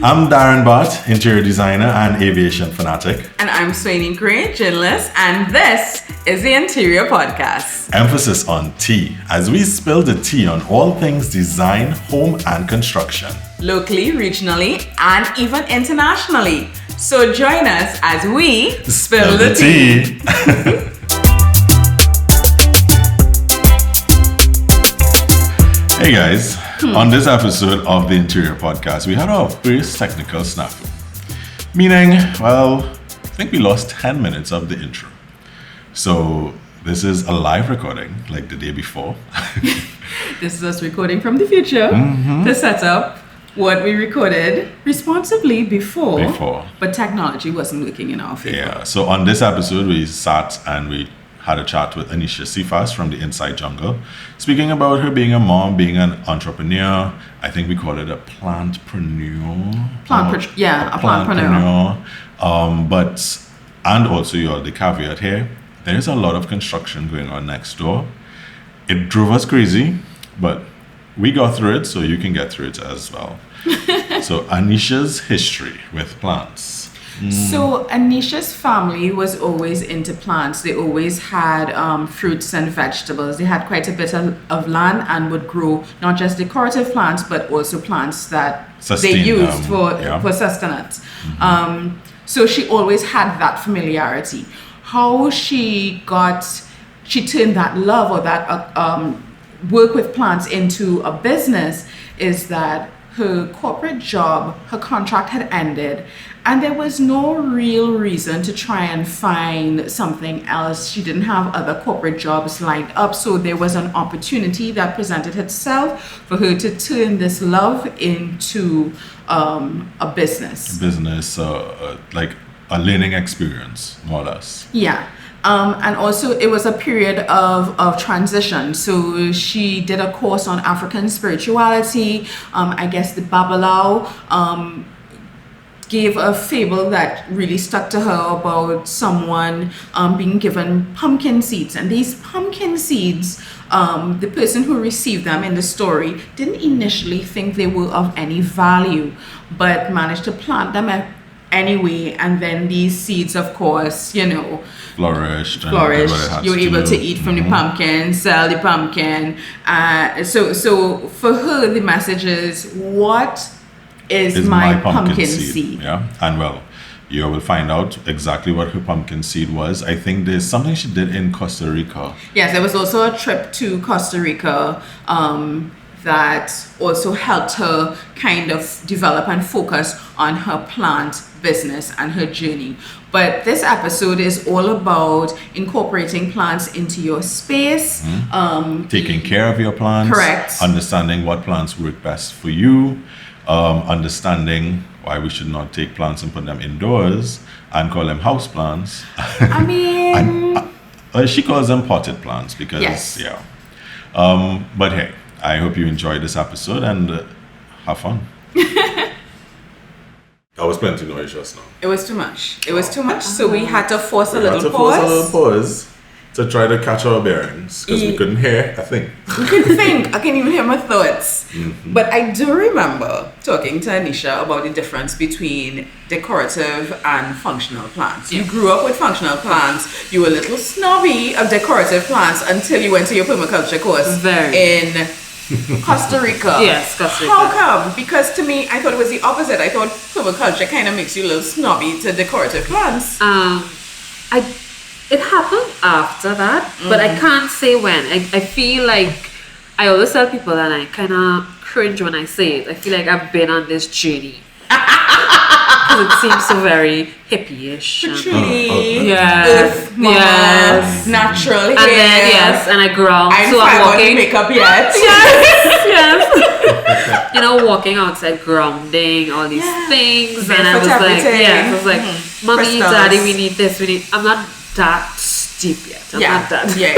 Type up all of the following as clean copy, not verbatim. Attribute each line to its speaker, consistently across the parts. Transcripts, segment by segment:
Speaker 1: I'm Darren Bart, interior designer and aviation fanatic.
Speaker 2: And I'm Sweeney Gray, journalist, and this is the Interior Podcast.
Speaker 1: Emphasis on tea, as we spill the tea on all things design, home and construction.
Speaker 2: Locally, regionally, and even internationally. So join us as we spill the tea.
Speaker 1: Hey guys, on this episode of the Interior Podcast, we had our first technical snafu. Meaning, well, I think we lost 10 minutes of the intro. So this is a live recording, like the day before.
Speaker 2: This is us recording from the future to set up what we recorded responsibly before. But technology wasn't working in our favor.
Speaker 1: Yeah, so on this episode, we sat and we had a chat with Anisha Cephas from the Inside Jungle, speaking about her being a mom, being an entrepreneur. I think we call it a plantpreneur.
Speaker 2: A plantpreneur.
Speaker 1: And also, the caveat here, there's a lot of construction going on next door. It drove us crazy, but we got through it, so you can get through it as well. So Anisha's history with plants.
Speaker 2: So Anisha's family was always into plants. They always had fruits and vegetables. They had quite a bit of land and would grow not just decorative plants, but also plants that they used for sustenance. So she always had that familiarity. How she turned that love or that work with plants into a business is that her corporate job, her contract had ended, and there was no real reason to try and find something else. She didn't have other corporate jobs lined up, so there was an opportunity that presented itself for her to turn this love into a business.
Speaker 1: Like a learning experience, more or less.
Speaker 2: Yeah. And also it was a period of transition. So she did a course on African spirituality. I guess the Babalawo gave a fable that really stuck to her about someone being given pumpkin seeds. And these pumpkin seeds, the person who received them in the story didn't initially think they were of any value, but managed to plant them anyway, and then these seeds, of course, flourished. You were able to eat from the pumpkin, sell the pumpkin. So for her, the message is, what is my pumpkin seed?
Speaker 1: Yeah, and well, you will find out exactly what her pumpkin seed was. I think there's something she did in Costa Rica.
Speaker 2: Yes, there was also a trip to Costa Rica that also helped her kind of develop and focus on her plant business and her journey. But this episode is all about incorporating plants into your space.
Speaker 1: Taking care of your plants.
Speaker 2: Correct.
Speaker 1: Understanding what plants work best for you. Understanding why we should not take plants and put them indoors and call them house plants.
Speaker 2: I mean...
Speaker 1: she calls them potted plants because,
Speaker 2: yes.
Speaker 1: Yeah. But hey, I hope you enjoyed this episode and have fun. That was plenty noise just now.
Speaker 2: It was too much. So we had to force a little pause
Speaker 1: to try to catch our bearings because we couldn't hear a thing.
Speaker 2: We couldn't think. I can't even hear my thoughts. But I do remember talking to Anisha about the difference between decorative and functional plants. You grew up with functional plants. You were a little snobby of decorative plants until you went to your permaculture course in Costa Rica.
Speaker 3: Yes, Costa Rica.
Speaker 2: How come? Because to me, I thought it was the opposite. I thought permaculture kind of makes you a little snobby to decorative plants.
Speaker 3: It happened after that, but I can't say when. I feel like I always tell people, and I kind of cringe when I say it. I feel like I've been on this journey. Because it seems so very hippie-ish.
Speaker 2: Truly.
Speaker 3: Yes.
Speaker 2: Natural hair.
Speaker 3: And then, and I ground.
Speaker 2: So I'm walking. Makeup yet.
Speaker 3: Yes. Walking outside, grounding, all these things.
Speaker 2: Barefoot
Speaker 3: and I was like,
Speaker 2: everything.
Speaker 3: Mommy,
Speaker 2: Crystals.
Speaker 3: Daddy, we need this. I'm not that deep yet. I'm not that.
Speaker 2: Yeah.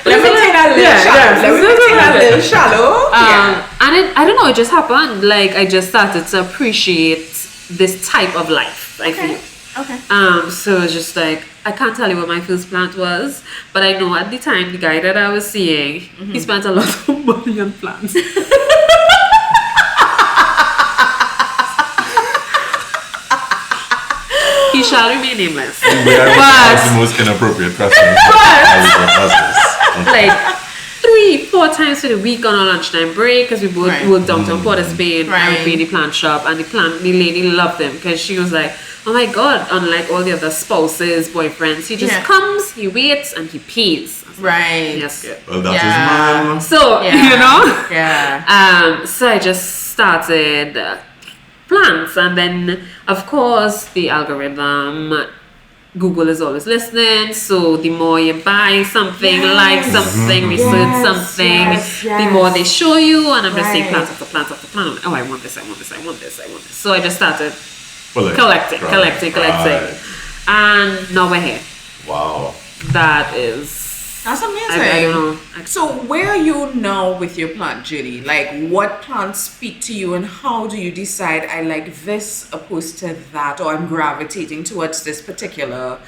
Speaker 2: Let me take a little shallow.
Speaker 3: And I don't know, it just happened. Like, I just started to appreciate this type of life, I feel.
Speaker 2: Okay.
Speaker 3: So it's just like, I can't tell you what my first plant was, but I know at the time, the guy that I was seeing, he spent a lot of money on plants. shall remain nameless.
Speaker 1: We are
Speaker 3: But-
Speaker 1: the most inappropriate questions. Okay.
Speaker 3: Like 3-4 times for the week on our lunchtime break, because we both
Speaker 2: Right.
Speaker 3: worked downtown Port of Spain. I
Speaker 2: Right.
Speaker 3: would be in the plant shop, and the lady loved him because she was like, oh my god, unlike all the other spouses, boyfriends, he just
Speaker 2: Yeah.
Speaker 3: comes, he waits, and he pees.
Speaker 2: Right.
Speaker 3: Yes, good.
Speaker 1: Well, that is
Speaker 2: Yeah.
Speaker 1: mine.
Speaker 3: So,
Speaker 2: Yeah.
Speaker 3: you know,
Speaker 2: Yeah.
Speaker 3: so I just started plants, and then of course the algorithm, Google is always listening, so the more you buy something,
Speaker 2: Yes.
Speaker 3: like something, research
Speaker 2: Yes,
Speaker 3: something,
Speaker 2: yes,
Speaker 3: the
Speaker 2: yes.
Speaker 3: more they show you, and I'm just saying
Speaker 2: Right.
Speaker 3: plants after plants after plant. Oh, I want this, I want this, I want this, I want this. So I just started
Speaker 1: Well, like,
Speaker 3: collecting.
Speaker 1: right.
Speaker 3: And now we're here.
Speaker 1: Wow.
Speaker 3: That is,
Speaker 2: That's amazing.
Speaker 3: I don't know.
Speaker 2: So where are you now with your plant journey? Like, what plants speak to you, and how do you decide I like this opposed to that, or I'm gravitating towards this particular,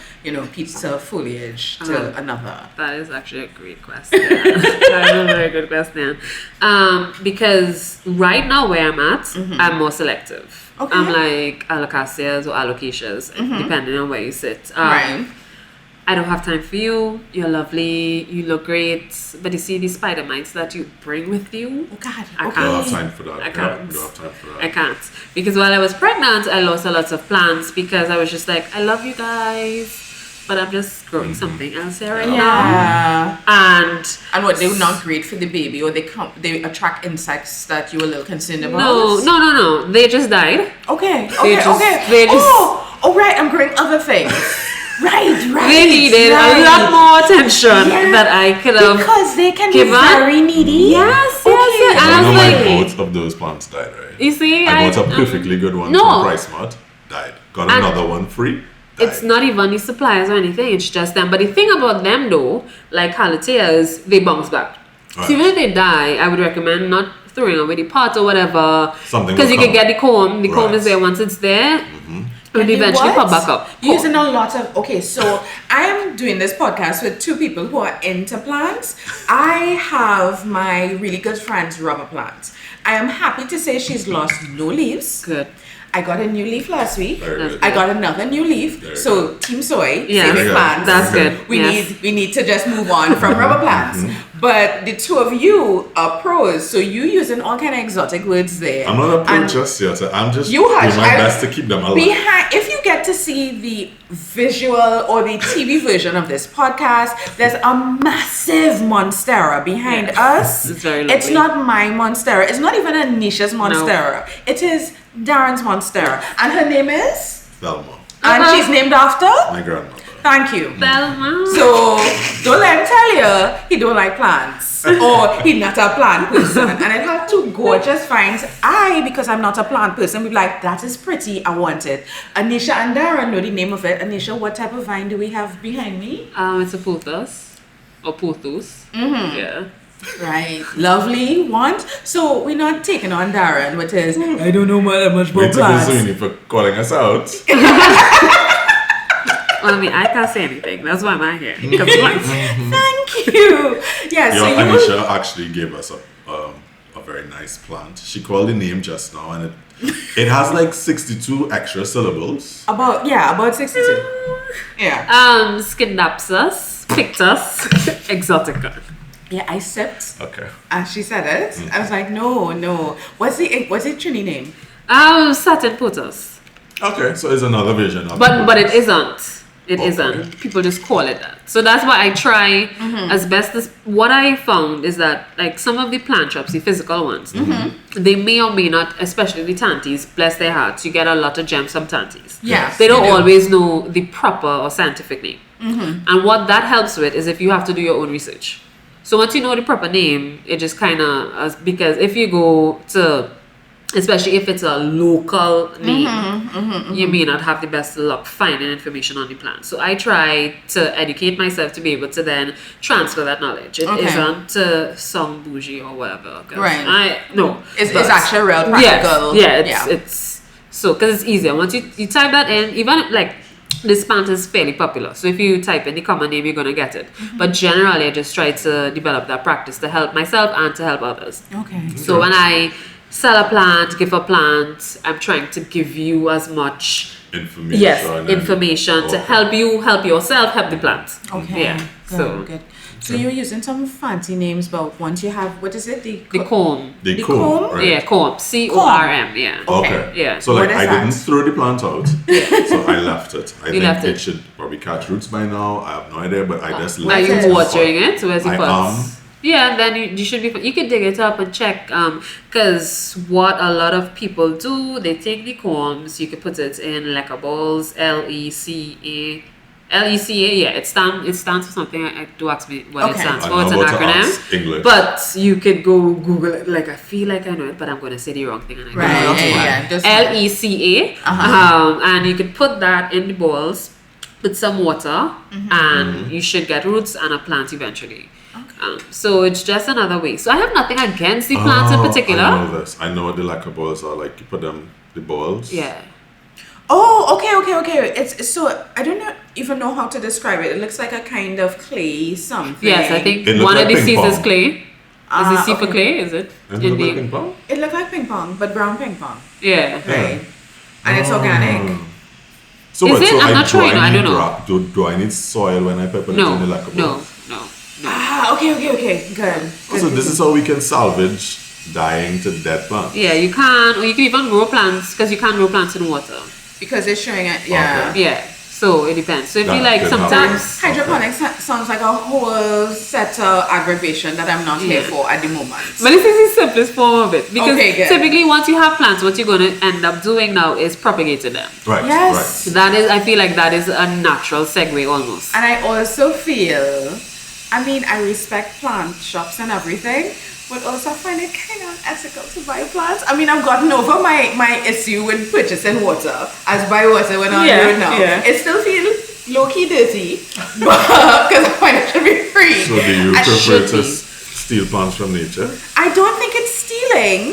Speaker 2: piece of foliage to another?
Speaker 3: That is actually a great question. That is a very good question. Because right now where I'm at, I'm more selective.
Speaker 2: Okay.
Speaker 3: I'm like alocasias or alocasias, depending on where you sit.
Speaker 2: Right.
Speaker 3: I don't have time for you. You're lovely. You look great. But you see these spider mites that you bring with you?
Speaker 2: Oh God.
Speaker 3: I
Speaker 1: You
Speaker 3: can't.
Speaker 1: don't have time for that.
Speaker 3: I can't.
Speaker 1: You don't have time for that.
Speaker 3: I can't. Because while I was pregnant, I lost a lot of plants because I was just like, I love you guys, but I'm just growing something else here right now.
Speaker 2: Yeah.
Speaker 3: And
Speaker 2: And they're not great for the baby, or they attract insects that you were a little concerned about?
Speaker 3: no. They just died.
Speaker 2: Okay.
Speaker 3: They just-
Speaker 2: Oh, right. I'm growing other things. Right.
Speaker 3: They needed a lot more attention
Speaker 2: Yeah.
Speaker 3: that I could have.
Speaker 2: Because they can be
Speaker 3: given.
Speaker 2: very needy.
Speaker 3: Yes.
Speaker 2: Okay.
Speaker 3: And I
Speaker 1: I know
Speaker 3: was like,
Speaker 1: both of those plants died, right?
Speaker 3: you see,
Speaker 1: I bought a perfectly good one
Speaker 3: no.
Speaker 1: from PriceSmart, died. Got
Speaker 3: And
Speaker 1: another one free, died.
Speaker 3: It's not even the suppliers or anything, it's just them. But the thing about them though, like Halateas, they bounce back.
Speaker 1: Right.
Speaker 3: So even if they die, I would recommend not throwing away the pot or whatever.
Speaker 1: Something
Speaker 3: Because
Speaker 1: will
Speaker 3: you can
Speaker 1: come.
Speaker 3: get the comb. The comb
Speaker 1: Right.
Speaker 3: is there once it's there. It will
Speaker 2: And you
Speaker 3: eventually
Speaker 2: what?
Speaker 3: pop back up.
Speaker 2: Using a lot of so I'm doing this podcast with two people who are into plants. I have my really good friend's rubber plant. I am happy to say she's lost no leaves.
Speaker 3: Good.
Speaker 2: I got a new leaf last week.
Speaker 1: Very good.
Speaker 2: I got another new leaf.
Speaker 1: Very
Speaker 2: So Team Soy,
Speaker 3: Yeah.
Speaker 2: save
Speaker 1: Very
Speaker 2: the
Speaker 1: good.
Speaker 2: plants.
Speaker 3: That's
Speaker 1: Very
Speaker 3: good.
Speaker 2: We
Speaker 3: Yes.
Speaker 2: need to just move on from rubber plants. But the two of you are pros, so you using all kind of exotic words there.
Speaker 1: I'm not a pro
Speaker 2: And
Speaker 1: just yet. I'm just
Speaker 2: You
Speaker 1: doing
Speaker 2: hush.
Speaker 1: my
Speaker 2: I-
Speaker 1: best to keep them alive.
Speaker 2: if you get to see the visual or the TV version of this podcast, there's a massive monstera behind us.
Speaker 3: It's very
Speaker 2: It's
Speaker 3: lovely.
Speaker 2: not my monstera. It's not even Anisha's monstera. It is Darren's monstera, and her name is,
Speaker 1: Thelma,
Speaker 2: and she's named after.
Speaker 1: my grandmother.
Speaker 2: Thank you.
Speaker 3: Thelma.
Speaker 2: So don't let him tell you he don't like plants or he's not a plant person. And I have two gorgeous finds. Because I'm not a plant person, be like, that is pretty, I want it. Anisha and Darren know the name of it. Anisha, what type of vine do we have behind me?
Speaker 3: It's a pothos. Or pothos. Yeah.
Speaker 2: Right. Lovely. Want? So we're not taking on Darren with his, I don't know much
Speaker 1: Wait
Speaker 2: about
Speaker 1: till
Speaker 2: plants.
Speaker 1: Zuni for calling us out.
Speaker 3: Well, I mean, I can't say anything. That's why I'm here. Because plants.
Speaker 2: Thank you. Yeah, so you
Speaker 1: Anisha actually gave us a very nice plant. She called the name just now, and it has like 62 extra syllables.
Speaker 2: about 62. Yeah.
Speaker 3: Scindapsus, Pictus, Exotica.
Speaker 2: Yeah, I sipped.
Speaker 1: Okay.
Speaker 2: And she said it. I was like, no. What's the Trini name?
Speaker 3: Satin pothos.
Speaker 1: Okay, so it's another version of
Speaker 3: But it isn't. It
Speaker 1: Okay.
Speaker 3: isn't. People just call it that. So that's why I try as best as. What I found is that like some of the plant shops, the physical ones, they may or may not, especially the tanties, bless their hearts, you get a lot of gems from tanties.
Speaker 2: Yes,
Speaker 3: They don't
Speaker 2: you do.
Speaker 3: always know the proper or scientific name. And what that helps with is if you have to do your own research. So once you know the proper name, it just kind of, because if you go to, especially if it's a local name, you may not have the best luck finding information on the plant. So I try to educate myself to be able to then transfer that knowledge. It
Speaker 2: Okay.
Speaker 3: isn't to some bougie or whatever. 'cause
Speaker 2: Right.
Speaker 3: No.
Speaker 2: It's
Speaker 3: but-
Speaker 2: actually real practical.
Speaker 3: It's so because it's easier once you type that in. Even like this plant is fairly popular, so if you type in the common name, you're gonna get it. But generally, I just try to develop that practice to help myself and to help others.
Speaker 2: Okay.
Speaker 3: So when I sell a plant, give a plant. I'm trying to give you as much information to help yourself, help the plant.
Speaker 2: Okay.
Speaker 3: Yeah.
Speaker 2: Good. So you're using some fancy names, but once you have, what is it?
Speaker 3: The comb.
Speaker 1: The comb, right?
Speaker 3: Yeah, comb. CORM. Yeah.
Speaker 1: Okay.
Speaker 3: Yeah.
Speaker 1: So like
Speaker 2: What is
Speaker 1: I
Speaker 2: that?
Speaker 1: didn't throw the plant out, so I left it. I think
Speaker 3: left
Speaker 1: it
Speaker 3: it.
Speaker 1: should probably catch roots by now. I have no idea, but I just
Speaker 3: Are
Speaker 1: left it.
Speaker 3: you watering it? Where's the
Speaker 1: I
Speaker 3: pots? Yeah, then you should be. You can dig it up and check. Because what a lot of people do, they take the combs. You can put it in leca balls. LECA. Yeah, it stands for something. Do ask me what it
Speaker 2: Okay.
Speaker 3: stands
Speaker 1: I'm
Speaker 3: for. It's an
Speaker 1: about to
Speaker 3: acronym.
Speaker 1: ask English.
Speaker 3: But you could go Google it. Like I feel like I know it, but I'm gonna say the wrong thing. And I
Speaker 2: Right,
Speaker 3: don't know.
Speaker 2: yeah. Just
Speaker 3: LECA. And you could put that in the balls with some water, and you should get roots and a plant eventually. So it's just another way. So I have nothing against the plants in particular.
Speaker 1: I know this. I know what the lacquer balls are like. You put them the balls.
Speaker 3: Yeah.
Speaker 2: Oh, okay. It's so I don't even know how to describe it. It looks like a kind of clay something.
Speaker 3: Yes, I think
Speaker 1: It looks
Speaker 3: one
Speaker 1: like
Speaker 3: of the
Speaker 1: ping
Speaker 3: C's is
Speaker 1: pong.
Speaker 3: clay. Is it C for
Speaker 2: okay.
Speaker 3: clay? Is it?
Speaker 1: Does it look like ping pong?
Speaker 2: It looked like ping pong, but brown ping pong.
Speaker 3: Yeah.
Speaker 2: Right. And it's organic.
Speaker 1: So
Speaker 3: Is
Speaker 1: what?
Speaker 3: it?
Speaker 1: So
Speaker 3: I'm not sure, you know, I don't know.
Speaker 1: Do I need soil when I put it
Speaker 3: No.
Speaker 1: in the lacquer balls?
Speaker 3: No.
Speaker 2: Okay. Good.
Speaker 1: So this is how we can salvage dying to dead plants.
Speaker 3: Yeah, you can, or you can even grow plants because you can't grow plants in water.
Speaker 2: Because it's showing it, yeah.
Speaker 1: Okay.
Speaker 3: Yeah. So it depends. So if you
Speaker 1: That
Speaker 3: like
Speaker 1: could
Speaker 3: sometimes.
Speaker 2: Hydroponics sounds like a whole set of aggravation that I'm not here
Speaker 3: Yeah.
Speaker 2: for at the moment.
Speaker 3: But this is the simplest form of it because
Speaker 2: Okay, good.
Speaker 3: typically once you have plants, what you're going to end up doing now is propagating them.
Speaker 1: Right.
Speaker 2: Yes.
Speaker 3: So that is, I feel like that is a natural segue almost.
Speaker 2: And I also feel, I respect plant shops and everything, but also find it kind of unethical to buy plants. I've gotten over my issue with purchasing water as buy water when I'm doing now.
Speaker 3: Yeah.
Speaker 2: It still feels low-key dirty, but because I find it should be free.
Speaker 1: So do you
Speaker 2: I
Speaker 1: prefer
Speaker 2: should
Speaker 1: to
Speaker 2: be.
Speaker 1: steal plants from nature?
Speaker 2: I don't think it's stealing.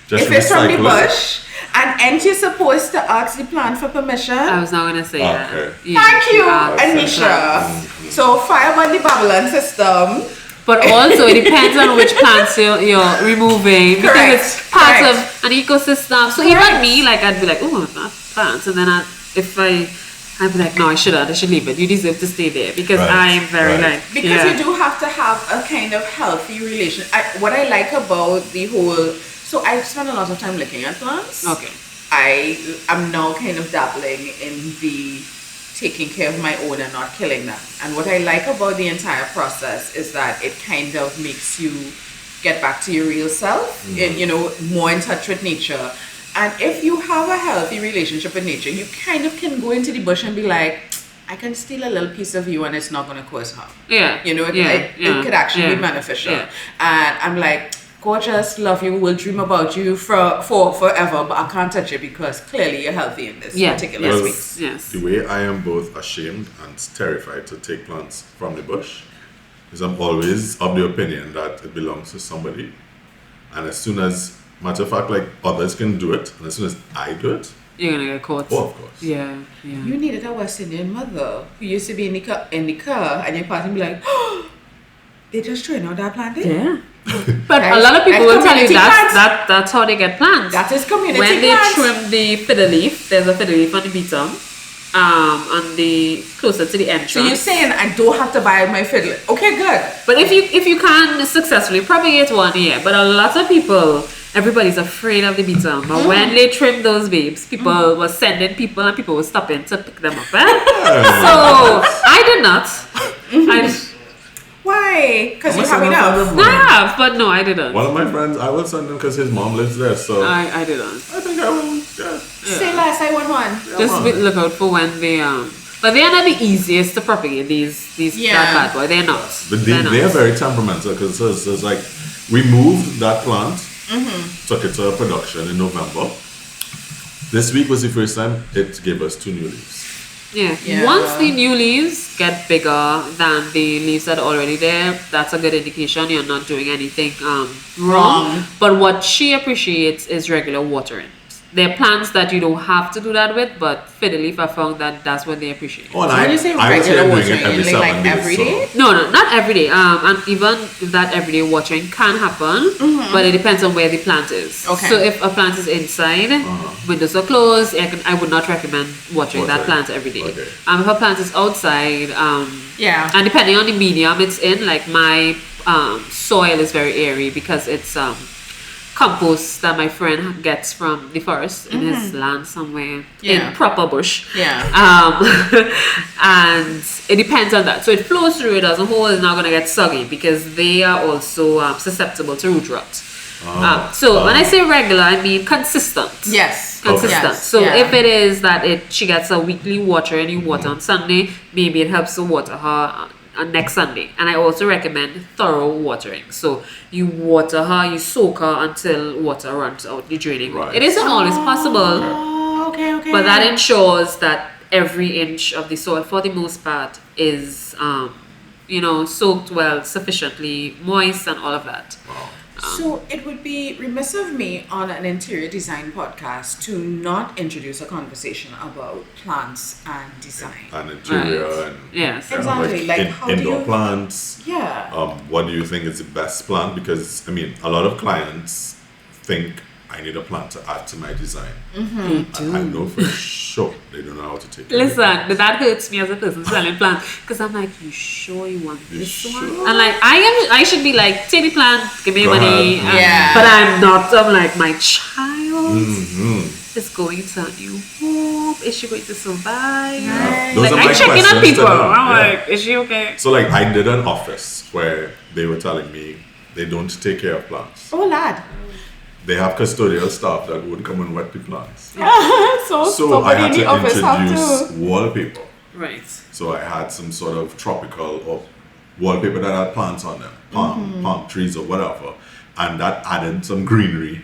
Speaker 1: Just
Speaker 2: If it's from the
Speaker 1: recycle it?
Speaker 2: bush, and ain't you supposed to ask the plant for permission?
Speaker 3: I was not going to say that.
Speaker 1: Okay.
Speaker 3: Yeah,
Speaker 2: Thank you,
Speaker 3: ask the
Speaker 2: Anisha.
Speaker 3: plants.
Speaker 2: So fire on the Babylon system.
Speaker 3: But also it depends on which plants you're removing because
Speaker 2: Correct,
Speaker 3: it's part
Speaker 2: correct.
Speaker 3: of an ecosystem. So
Speaker 2: Correct.
Speaker 3: even me, like I'd be like, oh, not plants, and then I'd be like, no, I should leave it. You deserve to stay there because
Speaker 1: Right,
Speaker 3: I'm very
Speaker 1: right.
Speaker 3: like
Speaker 2: Because you do have to have a kind of healthy relation. What I like about the whole, so I spend a lot of time looking at plants.
Speaker 3: Okay.
Speaker 2: I am now kind of dabbling in the taking care of my own and not killing them. And what I like about the entire process is that it kind of makes you get back to your real self, and, more in touch with nature. And if you have a healthy relationship with nature, you kind of can go into the bush and be like, I can steal a little piece of you and it's not going to cause harm.
Speaker 3: Yeah.
Speaker 2: It could actually be beneficial.
Speaker 3: Yeah.
Speaker 2: And I'm like, gorgeous, love you, will dream about you for forever, but I can't touch it because clearly you're healthy in this particular
Speaker 1: Well,
Speaker 2: space.
Speaker 3: Yes.
Speaker 1: The way I am both ashamed and terrified to take plants from the bush is I'm always of the opinion that it belongs to somebody. And as soon as, matter of fact, like others can do it, and as soon as I do it,
Speaker 3: You're gonna get caught.
Speaker 1: oh, of course.
Speaker 3: Yeah.
Speaker 2: You needed a West Indian mother who used to be in the car and your partner be like, oh, they just throwing out that plant there?
Speaker 3: Yeah. But
Speaker 2: That's-
Speaker 3: a lot of people
Speaker 2: that's
Speaker 3: will tell you
Speaker 2: community plants.
Speaker 3: that's how they get plants.
Speaker 2: That is community
Speaker 3: When they
Speaker 2: plants.
Speaker 3: trim the fiddle leaf, there's a fiddle leaf on the bottom, on the closer to the entrance.
Speaker 2: So you're saying I don't have to buy my fiddle? Okay, good.
Speaker 3: But if you can successfully propagate one, yeah. But a lot of people, everybody's afraid of the bottom. But when they trim those babes, people were sending people and people were stopping to pick them up. So I did not.
Speaker 2: Why? Because you
Speaker 1: Must
Speaker 2: have
Speaker 1: have
Speaker 2: enough.
Speaker 1: found
Speaker 3: I have, but no, I didn't.
Speaker 1: One of my friends, I will send him because his mom lives there, so I
Speaker 3: I didn't.
Speaker 1: think I will, yeah.
Speaker 2: Say less, I want one.
Speaker 3: Just
Speaker 1: man.
Speaker 3: look out for when they but they are not the easiest to propagate. These
Speaker 2: Yeah.
Speaker 3: that bad boy. They're not.
Speaker 1: But
Speaker 3: They're not.
Speaker 1: they are very temperamental because it's like we moved that plant, took it to production in November. This week was the first time it gave us 2 new leaves.
Speaker 3: Yeah.
Speaker 2: Yeah.
Speaker 3: Once the new leaves get bigger than the leaves that are already there, that's a good indication you're not doing anything wrong. But what she appreciates is regular watering. there are plants that you don't have to do that with, but fiddle leaf, I found that that's what they appreciate.
Speaker 1: Oh, and
Speaker 2: When you say regular watering, you mean like every day?
Speaker 3: No, not every day. And even that everyday watering can happen, but it depends on where the plant is.
Speaker 2: Okay.
Speaker 3: So if a plant is inside, windows are closed, I would not recommend watering that plant every day.
Speaker 1: Okay.
Speaker 3: If a plant is outside,
Speaker 2: Yeah.
Speaker 3: and depending on the medium it's in, like my soil is very airy because it's compost that my friend gets from the forest in his land somewhere in proper bush.
Speaker 2: Yeah.
Speaker 3: And it depends on that. So it flows through, it doesn't hold, it's not going to get soggy because they are also susceptible to root rot. So when I say regular, I mean consistent.
Speaker 2: Yes.
Speaker 3: Consistent.
Speaker 2: Yes.
Speaker 3: So
Speaker 2: Yeah.
Speaker 3: if it is that she gets a weekly water and you water on Sunday, maybe it helps to water her next Sunday. And I also recommend thorough watering. So you water her, you soak her until water runs out the draining hole.
Speaker 1: Right.
Speaker 3: It isn't always possible,
Speaker 2: Oh, okay.
Speaker 3: but that ensures that every inch of the soil, for the most part, is soaked well, sufficiently moist, and all of that.
Speaker 1: Wow.
Speaker 2: So it would be remiss of me on an interior design podcast to not introduce a conversation about plants and design.
Speaker 1: And interior
Speaker 3: Right.
Speaker 1: and
Speaker 3: Yes.
Speaker 2: Exactly. Like, how do
Speaker 1: indoor
Speaker 2: you-
Speaker 1: plants.
Speaker 2: Yeah.
Speaker 1: What do you think is the best plant? Because I mean, a lot of clients think I need a plant to add to my design. And I know for sure they don't know how to take it.
Speaker 3: Listen, that hurts me as a person selling plants because I'm like, you sure you want
Speaker 1: You
Speaker 3: this
Speaker 1: sure?
Speaker 3: one? And like, I should be like, take the plant, give me
Speaker 1: Go
Speaker 3: money.
Speaker 1: ahead.
Speaker 2: Yeah.
Speaker 3: But I'm not. I'm like, my child
Speaker 1: Mm-hmm.
Speaker 3: is going to a new home. Is she going to survive?
Speaker 2: Right.
Speaker 1: Those
Speaker 3: Like,
Speaker 1: are
Speaker 3: I'm
Speaker 1: my
Speaker 3: checking on
Speaker 1: questions to
Speaker 3: people.
Speaker 1: them.
Speaker 3: I'm
Speaker 1: Yeah.
Speaker 3: like, is she okay?
Speaker 1: So like I did an office where they were telling me they don't take care of plants.
Speaker 2: Oh, lad.
Speaker 1: They have custodial staff that would come and wet the plants.
Speaker 2: So
Speaker 1: So I
Speaker 2: somebody
Speaker 1: had
Speaker 2: in the
Speaker 1: to
Speaker 2: office have
Speaker 1: introduce
Speaker 2: to.
Speaker 1: wallpaper.
Speaker 3: Right.
Speaker 1: So I had some sort of tropical or wallpaper that had plants on them, palm trees or whatever, and that added some greenery,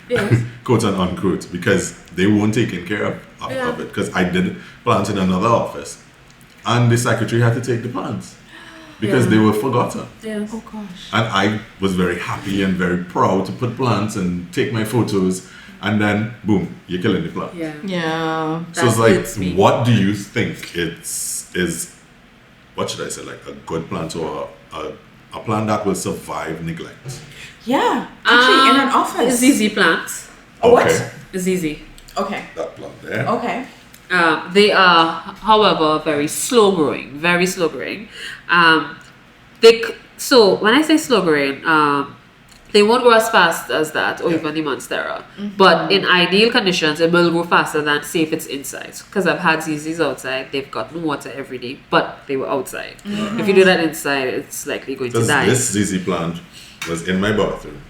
Speaker 1: quote and unquote, because they weren't taking care of it. Because I did plants in another office, and the secretary had to take the plants because they were forgotten.
Speaker 3: Yes.
Speaker 2: Oh gosh.
Speaker 1: And I was very happy and very proud to put plants and take my photos, and then boom, you're killing the plant.
Speaker 3: Yeah.
Speaker 2: Yeah.
Speaker 1: So it's
Speaker 3: That
Speaker 1: like,
Speaker 3: hurts me.
Speaker 1: what do you think is what should I say, like a good plant or a plant that will survive neglect?
Speaker 2: Yeah. Actually, in an office.
Speaker 3: ZZ plants.
Speaker 2: What?
Speaker 1: Okay,
Speaker 3: ZZ.
Speaker 2: Okay.
Speaker 1: that plant there.
Speaker 2: Okay.
Speaker 3: They are, however, very slow growing. So when I say slow growing, they won't grow as fast as that or even the Monstera. But in ideal conditions, it will grow faster than, say, if it's inside. Because I've had ZZs outside, they've gotten water every day, but they were outside. If you do that inside, it's likely going to die.
Speaker 1: This ZZ plant was in my bathroom.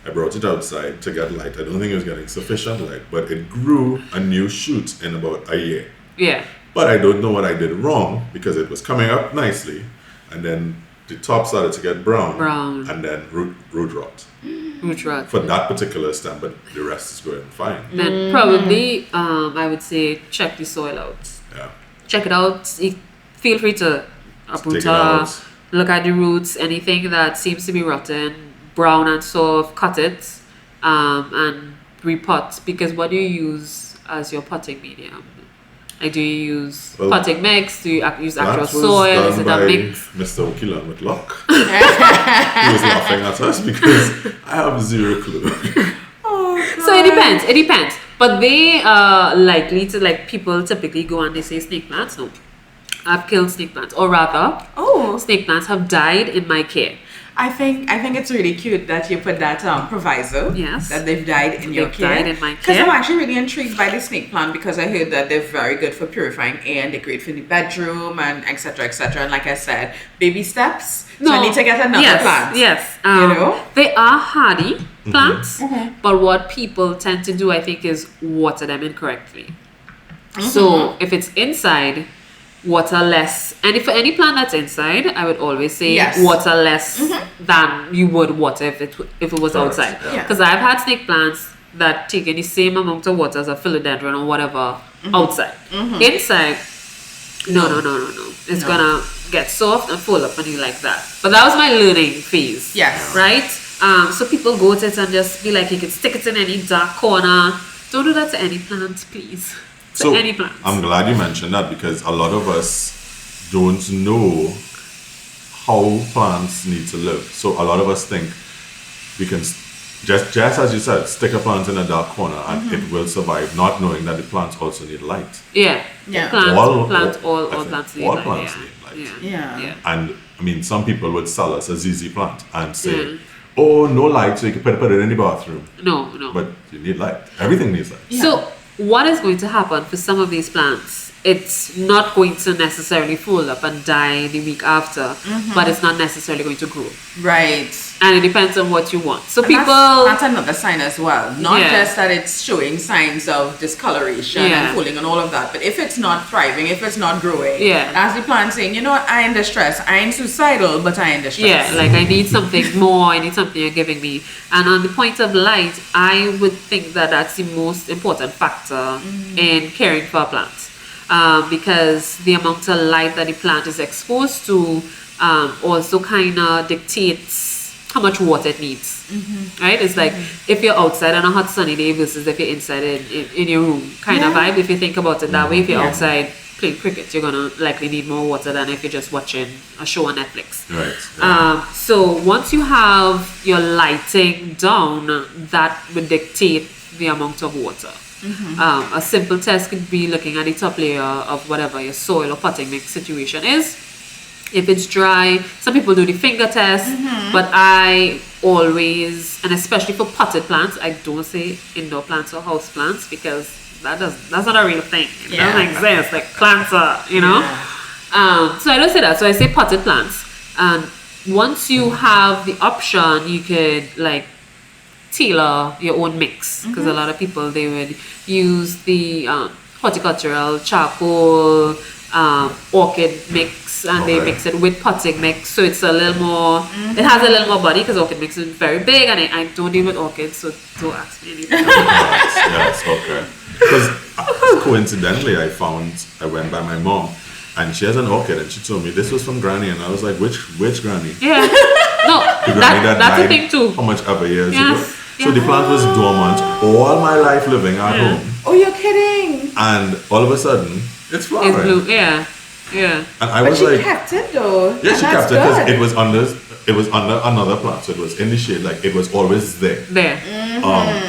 Speaker 1: I brought it outside to get light. I don't think it was getting sufficient light, but it grew a new shoot in about a year.
Speaker 3: Yeah.
Speaker 1: But I don't know what I did wrong because it was coming up nicely, and then the top started to get brown. And then root rot
Speaker 3: Root rot.
Speaker 1: for that particular stem, but the rest is going fine.
Speaker 3: Then probably, I would say, check the soil out.
Speaker 1: Yeah.
Speaker 3: Check it out. Feel free to uproot
Speaker 1: Take it
Speaker 3: her,
Speaker 1: out.
Speaker 3: look at the roots, anything that seems to be rotten, brown and soft, cut it, and repot. Because what do you use as your potting medium? Like, do you use potting mix? Do you use actual
Speaker 1: That was
Speaker 3: soil? Is
Speaker 1: done
Speaker 3: it a
Speaker 1: by
Speaker 3: mix?
Speaker 1: Mr. Okilan with luck. He was laughing at us because I have zero clue.
Speaker 3: So it depends. It depends. But they are likely to, like, people typically go and they say snake plants. No, I've killed snake plants, or rather, snake plants have died in my care.
Speaker 2: I think it's really cute that you put that proviso.
Speaker 3: Yes.
Speaker 2: That they've died in your
Speaker 3: They've
Speaker 2: care.
Speaker 3: died in my
Speaker 2: Because
Speaker 3: care.
Speaker 2: I'm actually really intrigued by the snake plant because I heard that they're very good for purifying air and they're great for the bedroom and etc. etc. And like I said, baby steps. So I need to get another plant.
Speaker 3: Yes.
Speaker 2: know?
Speaker 3: They are hardy plants, but what people tend to do, I think, is water them incorrectly. So if it's inside, water less. And if for any plant that's inside, I would always say water less than you would water if it was outside.
Speaker 2: Yeah.
Speaker 3: Because I've had snake plants that take in the same amount of water as a philodendron or whatever outside. Inside, no. It's gonna get soft and fall up on you like that. But that was my learning phase.
Speaker 2: Yes.
Speaker 3: Right? So people go to it and just be like, you can stick it in any dark corner Don't do that to any plant, please.
Speaker 1: So
Speaker 3: Any plants.
Speaker 1: I'm glad you mentioned that, because a lot of us don't know how plants need to live. So a lot of us think we can just as you said, stick a plant in a dark corner and it will survive, not knowing that the plants also need light.
Speaker 3: Yeah.
Speaker 2: Yeah.
Speaker 3: All
Speaker 1: I
Speaker 3: plants
Speaker 1: think
Speaker 3: need
Speaker 1: all
Speaker 3: light.
Speaker 1: plants
Speaker 3: Yeah.
Speaker 1: need light.
Speaker 2: Yeah.
Speaker 1: And I mean, some people would sell us a ZZ plant and say, "Oh, no light, so you can put it in the bathroom."
Speaker 3: No.
Speaker 1: But you need light. Everything needs light.
Speaker 3: So what is going to happen for some of these plants? It's not going to necessarily fold up and die the week after, but it's not necessarily going to grow.
Speaker 2: Right.
Speaker 3: And it depends on what you want. So
Speaker 2: And
Speaker 3: people...
Speaker 2: that's another sign as well. Not
Speaker 3: Yeah.
Speaker 2: just that it's showing signs of discoloration
Speaker 3: Yeah.
Speaker 2: and falling and all of that, but if it's not thriving, if it's not growing,
Speaker 3: Yeah.
Speaker 2: that's the plant saying, you know what, I am distressed. I ain't suicidal, but I am distressed.
Speaker 3: Yeah, like I need something more, I need something you're giving me. And on the point of light, I would think that that's the most important factor in caring for a plant. Because the amount of light that the plant is exposed to also kind of dictates how much water it needs. Right? It's like if you're outside on a hot sunny day versus if you're inside in your room kind of vibe. If you think about it that way, if you're outside playing cricket, you're gonna likely need more water than if you're just watching a show on Netflix.
Speaker 1: Right.
Speaker 3: So once you have your lighting down, that would dictate the amount of water. A simple test could be looking at the top layer of whatever your soil or potting mix situation is. If it's dry, some people do the finger test, but I always, and especially for potted plants, I don't say indoor plants or house plants, because that's not a real thing. It doesn't exist. Like plants are, you know. So I don't say that. So I say potted plants. And once you have the option, you could like tailor your own mix, because a lot of people, they would use the horticultural charcoal orchid mix, and they mix it with potting mix, so it's a little more it has a little more body, because orchid mix is very big, and I don't deal with orchids, so don't ask me anything.
Speaker 1: Yes, okay. Because coincidentally I went by my mom and she has an orchid, and she told me this was from Granny, and I was like, which Granny?
Speaker 3: Yeah. No,
Speaker 1: The Granny that
Speaker 3: that's
Speaker 1: died
Speaker 3: the thing too.
Speaker 1: how much ever years
Speaker 3: Yes,
Speaker 1: ago. So the plant was dormant all my life living at home,
Speaker 2: Oh, you're kidding.
Speaker 1: and all of a sudden it's flowering.
Speaker 3: It's blue. Yeah.
Speaker 1: And I
Speaker 2: But
Speaker 1: was
Speaker 2: she
Speaker 1: like,
Speaker 2: kept it though.
Speaker 1: yeah,
Speaker 2: and
Speaker 1: she
Speaker 2: that's
Speaker 1: kept it because
Speaker 2: good.
Speaker 1: it was under another plant, so it was in the shade, like it was always there.
Speaker 3: There.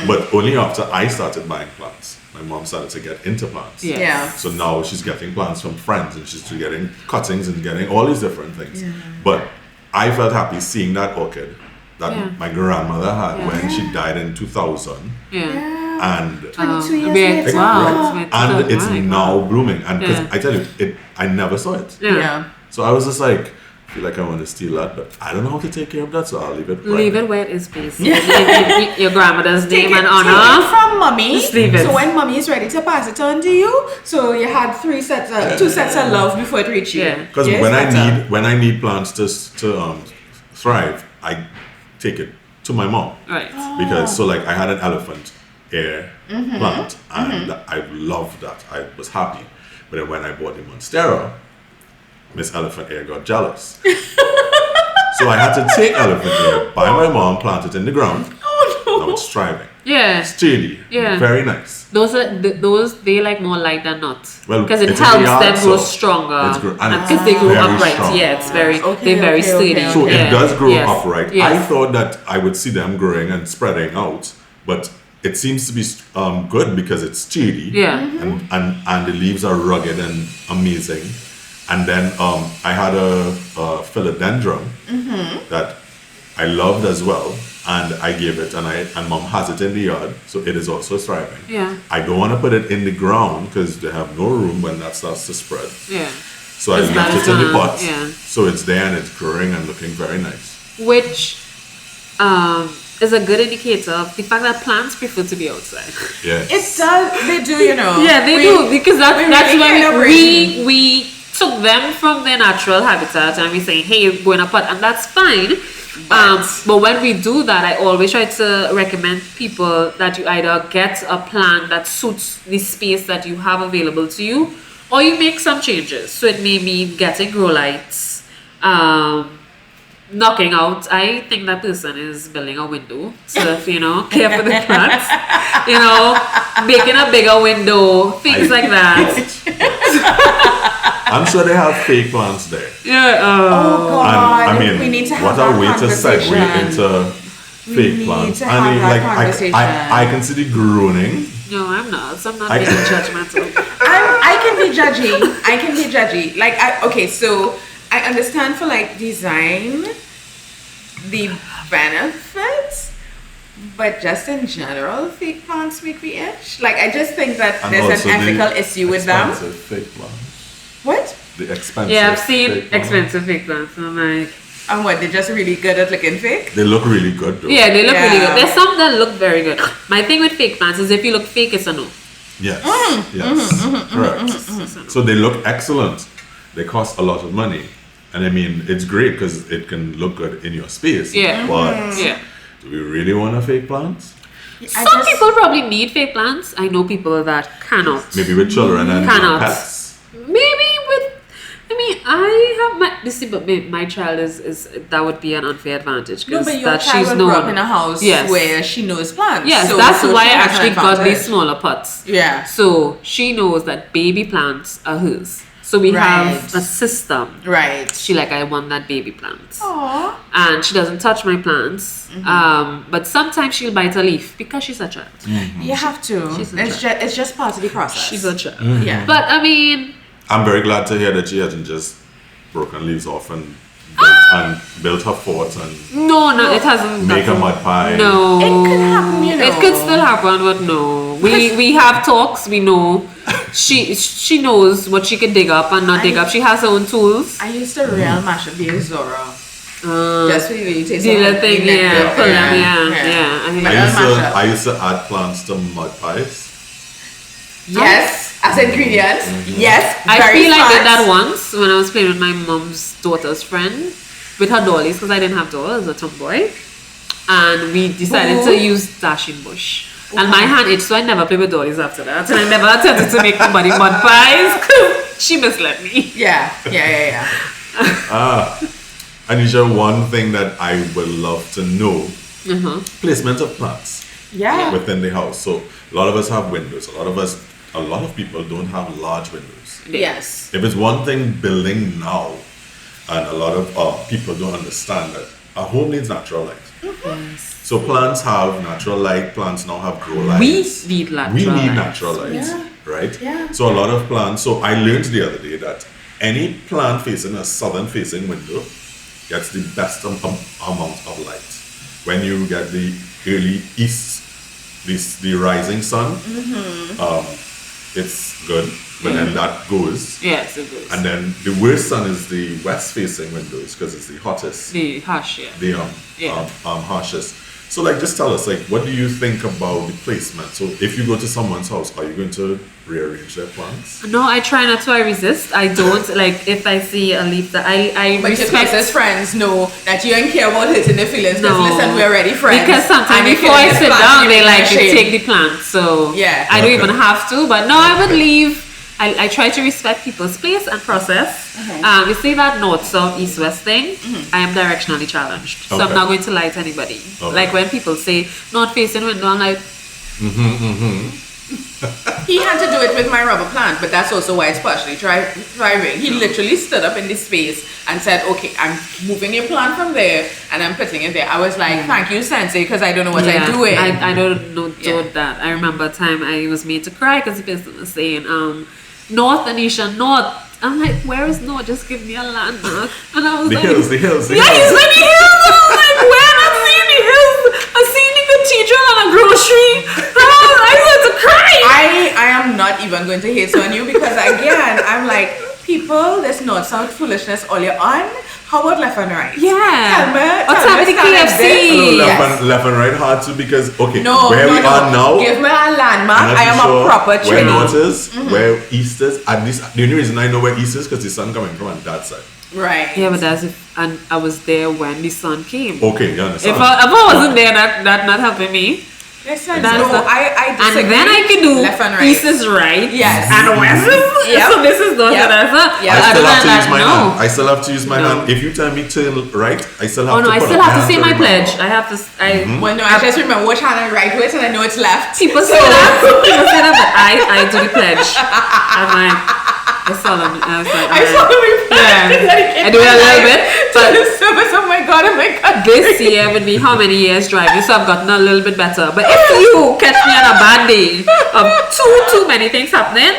Speaker 1: But only after I started buying plants, my mom started to get into plants.
Speaker 3: Yeah.
Speaker 2: Yeah.
Speaker 1: So now she's getting plants from friends, and she's getting cuttings and getting all these different things. But I felt happy seeing that orchid that my grandmother had when she died in 2000,
Speaker 3: Yeah.
Speaker 1: and
Speaker 2: 22 years
Speaker 3: Yeah.
Speaker 2: later.
Speaker 3: Wow.
Speaker 1: and it's
Speaker 3: Right.
Speaker 1: now blooming. And because
Speaker 3: Yeah.
Speaker 1: I tell you, I never saw it.
Speaker 3: Yeah.
Speaker 1: So I was just like, I feel like I want to steal that, but I don't know how to take care of that, so I'll leave it. Right
Speaker 3: Leave
Speaker 1: there.
Speaker 3: it where it is, please. Your grandmother's
Speaker 2: Take
Speaker 3: name
Speaker 2: it
Speaker 3: and honor.
Speaker 2: from mommy.
Speaker 3: Just leave it.
Speaker 2: So when mommy is ready to pass it on to you, so you had two sets of love before it reached you.
Speaker 3: Yeah.
Speaker 1: Because
Speaker 2: Yes,
Speaker 1: when I need plants to thrive, I take it to my mom.
Speaker 3: Right.
Speaker 1: Because so like I had an elephant ear plant, and I loved that. I was happy. But then when I bought the Monstera, Miss Elephant Ear got jealous. So I had to take elephant ear, buy my mom, plant it in the ground. Now it's thriving.
Speaker 3: Yeah.
Speaker 1: Steady.
Speaker 3: Yeah.
Speaker 1: Very nice.
Speaker 3: Those they like more light than not.
Speaker 1: Well,
Speaker 3: because it
Speaker 1: it's in the
Speaker 3: helps
Speaker 1: yard,
Speaker 3: them grow
Speaker 1: so
Speaker 3: stronger.
Speaker 1: it's and it's
Speaker 3: because they grow
Speaker 1: very
Speaker 3: upright.
Speaker 1: strong.
Speaker 3: Yeah, it's very
Speaker 2: Okay,
Speaker 3: they're very
Speaker 2: okay,
Speaker 3: sturdy.
Speaker 2: okay,
Speaker 1: So
Speaker 3: Yeah.
Speaker 1: it does grow
Speaker 3: Yes.
Speaker 1: upright.
Speaker 3: Yes.
Speaker 1: I thought that I would see them growing and spreading out, but it seems to be good because it's steady.
Speaker 3: Yeah.
Speaker 1: And the leaves are rugged and amazing. And then I had a philodendron that I loved as well, and I gave it, and mom has it in the yard, so it is also thriving.
Speaker 3: Yeah.
Speaker 1: I don't want to put it in the ground because they have no room when that starts to spread.
Speaker 3: Yeah.
Speaker 1: So I
Speaker 3: It's
Speaker 1: left it in the
Speaker 3: gonna-
Speaker 1: pot.
Speaker 3: yeah.
Speaker 1: So it's there and it's growing and looking very nice.
Speaker 3: Which is a good indicator of the fact that plants prefer to be outside.
Speaker 1: Yes.
Speaker 2: It does. They do, you know.
Speaker 3: Yeah, they do, because that's
Speaker 2: really
Speaker 3: when
Speaker 2: calibrating.
Speaker 3: we took them from their natural habitat and we say, hey, go in a pot, and that's fine. But when we do that, I always try to recommend people that you either get a plant that suits the space that you have available to you, or you make some changes. So it may mean getting grow lights, knocking out. I think that person is building a window to, care for the plants. Making a bigger window, things like that.
Speaker 1: I'm sure they have fake plants there.
Speaker 3: Yeah.
Speaker 2: Oh God!
Speaker 1: I mean,
Speaker 2: we need to
Speaker 1: what
Speaker 2: have
Speaker 1: a way
Speaker 2: that
Speaker 1: to segue
Speaker 2: conversation.
Speaker 1: into fake plants.
Speaker 2: to have that conversation.
Speaker 1: I can see the groaning.
Speaker 3: No, I'm not. So I'm not being judgmental.
Speaker 2: I can be judgy. Okay, so I understand for like design, the benefits, but just in general, fake plants make me itch. Like I just think that
Speaker 1: And
Speaker 2: there's
Speaker 1: also
Speaker 2: an
Speaker 1: the
Speaker 2: ethical issue with them.
Speaker 1: expensive fake plants.
Speaker 2: What?
Speaker 1: The expensive.
Speaker 3: Yeah, I've seen
Speaker 1: fake plants.
Speaker 3: expensive fake plants. I'm like,
Speaker 2: And what? They're just really good at looking fake.
Speaker 1: They look really good though.
Speaker 3: yeah, they look really
Speaker 2: Yeah.
Speaker 3: good. There's some that look very good. My thing with fake plants is if you look fake, it's a no.
Speaker 1: Yes.
Speaker 2: Mm.
Speaker 1: Yes. Correct. So they look excellent. They cost a lot of money. And I mean, it's great because it can look good in your space.
Speaker 3: Yeah.
Speaker 1: But
Speaker 3: Yeah.
Speaker 1: do we really want a fake plant?
Speaker 3: Some people probably need fake plants. I know people that cannot.
Speaker 1: Maybe with children and
Speaker 3: Cannot.
Speaker 1: pets.
Speaker 3: Maybe with. I have my child is that would be an unfair advantage
Speaker 2: No,
Speaker 3: because
Speaker 2: but your
Speaker 3: that
Speaker 2: child
Speaker 3: she's
Speaker 2: will
Speaker 3: known.
Speaker 2: grow up in a house
Speaker 3: Yes.
Speaker 2: where she knows plants.
Speaker 3: Yes,
Speaker 2: so,
Speaker 3: that's
Speaker 2: so
Speaker 3: why I
Speaker 2: she has an
Speaker 3: actually got these
Speaker 2: advantage.
Speaker 3: smaller pots.
Speaker 2: Yeah.
Speaker 3: So she knows that baby plants are hers. So we have
Speaker 2: Right.
Speaker 3: a system.
Speaker 2: Right.
Speaker 3: She I want that baby plant.
Speaker 2: Aww.
Speaker 3: And she doesn't touch my plants. But sometimes she'll bite a leaf because she's a child.
Speaker 2: You have to.
Speaker 3: She's a
Speaker 2: It's just part of the process.
Speaker 3: She's a child.
Speaker 2: Yeah.
Speaker 3: But I mean,
Speaker 1: I'm very glad to hear that she hasn't just broken leaves off and built her fort and
Speaker 3: no, it hasn't.
Speaker 1: make a
Speaker 3: nothing.
Speaker 1: mud pie.
Speaker 3: No.
Speaker 2: It could happen, you know.
Speaker 3: It could still happen, but no. We have talks. We know. She knows what she can dig up and not dig up. She has her own tools.
Speaker 2: I used to real mash up the Azora. Just so you take
Speaker 3: Do
Speaker 2: some
Speaker 3: the
Speaker 2: of
Speaker 3: thing,
Speaker 2: the
Speaker 3: yeah.
Speaker 2: nectar.
Speaker 3: Pull them, yeah. I think
Speaker 2: But mash up.
Speaker 1: I used to add plants to mud pies.
Speaker 2: Yes, as ingredients. Yes,
Speaker 3: I
Speaker 2: very
Speaker 3: feel I did
Speaker 2: smart.
Speaker 3: that once when I was playing with my mom's daughter's friend with her dollies because I didn't have dolls, a tomboy. And we decided to use dashing bush. And my hand itched, so I never played with dollies after that. And I never attempted to make nobody mud pies because she misled me.
Speaker 2: Yeah.
Speaker 1: Anisha, one thing that I would love to know, placement of plants
Speaker 2: Yeah.
Speaker 1: within the house. So a lot of us have windows. A lot of people don't have large windows.
Speaker 2: Yes.
Speaker 1: If it's one thing building now, and a lot of people don't understand that a home needs natural light. So plants have natural light. Plants now have grow lights.
Speaker 3: We need natural
Speaker 1: We need
Speaker 3: light.
Speaker 1: natural lights,
Speaker 2: Yeah.
Speaker 1: right?
Speaker 2: Yeah.
Speaker 1: So a lot of plants. So I learned the other day that any plant facing a southern facing window gets the best amount of light. When you get the early east, the rising sun, it's good. But then that goes.
Speaker 3: Yes, it goes.
Speaker 1: And then the worst sun is the west facing windows because it's the hottest,
Speaker 3: The hush, yeah.
Speaker 1: the
Speaker 3: Yeah.
Speaker 1: harshest. So just tell us, what do you think about the placement? So if you go to someone's house, are you going to rearrange their plants?
Speaker 3: No, I try not to. I resist. I don't if I see a leaf that I
Speaker 2: But your
Speaker 3: respect.
Speaker 2: closest friends know that you don't care about hurting their feelings. Because
Speaker 3: No.
Speaker 2: listen, we're already friends.
Speaker 3: Because sometimes
Speaker 2: And if
Speaker 3: before
Speaker 2: you're
Speaker 3: I
Speaker 2: this
Speaker 3: sit
Speaker 2: plant,
Speaker 3: down,
Speaker 2: you
Speaker 3: they
Speaker 2: make
Speaker 3: like
Speaker 2: me
Speaker 3: to
Speaker 2: ashamed.
Speaker 3: take the plant. So
Speaker 2: Yeah.
Speaker 3: I don't
Speaker 1: Okay.
Speaker 3: even have to. But no, I would leave. I try to respect people's space and process. We say that north, south, east, west thing. I am directionally challenged, so
Speaker 1: Okay.
Speaker 3: I'm not going to lie to anybody.
Speaker 1: Okay.
Speaker 3: Like when people say north facing window, I'm like,
Speaker 2: He had to do it with my rubber plant, but that's also why it's partially thriving. He literally stood up in this space and said, okay, I'm moving your plant from there and I'm putting it there. I was like, thank you, Sensei, because I don't know what I'm doing.
Speaker 3: I don't know
Speaker 2: Yeah.
Speaker 3: that. I remember a time I was made to cry because the person was saying, North, Anisha, North. I'm like, where is North? Just give me a landmark. And I was
Speaker 1: The
Speaker 3: like,
Speaker 1: hills, the hills, the
Speaker 3: yeah,
Speaker 1: hills.
Speaker 3: he's like, the hills. And I was like, where? I'm seeing the hills. I'm seeing the cathedral and a grocery. I had to cry.
Speaker 2: I am not even going to hate on you because again, I'm like, people, there's north south foolishness all you're on. How about left and right?
Speaker 3: Yeah. What's
Speaker 2: tell
Speaker 3: happening
Speaker 2: me,
Speaker 3: with
Speaker 2: stand like
Speaker 3: KFC?
Speaker 2: this.
Speaker 1: Left,
Speaker 2: Yes.
Speaker 1: left and right hard to because
Speaker 2: No,
Speaker 1: where
Speaker 2: no,
Speaker 1: we
Speaker 2: no.
Speaker 1: are now.
Speaker 2: Give me a landmark.
Speaker 1: I'm not
Speaker 2: I am
Speaker 1: sure
Speaker 2: a proper
Speaker 1: where
Speaker 2: tree.
Speaker 1: north is, where east is. At least the only reason I know where east is because the sun coming from on that side.
Speaker 2: Right.
Speaker 3: Yeah, but that's if and I was there when the sun came.
Speaker 1: Okay, you understand?
Speaker 3: If I wasn't there, that not helping me.
Speaker 2: Listen,
Speaker 3: That is the-
Speaker 2: I disagree.
Speaker 3: And then I can do
Speaker 2: left and right.
Speaker 3: east is right.
Speaker 2: Yes.
Speaker 3: And west is
Speaker 2: Yep.
Speaker 3: so this is north
Speaker 2: Yep.
Speaker 3: and that's
Speaker 2: Yep.
Speaker 1: I still
Speaker 3: Other
Speaker 1: have to
Speaker 3: than
Speaker 1: use
Speaker 3: that,
Speaker 1: my
Speaker 3: no.
Speaker 1: hand. I still have to use my
Speaker 3: No.
Speaker 1: hand. If you tell me turn right, I still have
Speaker 3: Oh
Speaker 1: to
Speaker 3: no, I
Speaker 1: put
Speaker 3: still
Speaker 1: up
Speaker 3: have to say
Speaker 1: hand
Speaker 3: my
Speaker 1: remember.
Speaker 3: pledge. I have to.
Speaker 2: Well, no, I just remember which hand I right with, and I know it's left.
Speaker 3: People say that. People say that, but I do the pledge. I'm like, I solemnly. I was like,
Speaker 2: I saw the
Speaker 3: yeah. I do it a little bit, but
Speaker 2: oh my god, oh my god.
Speaker 3: this year would be how many years driving, so I've gotten a little bit better. But if you catch me on a bad day of too many things happening,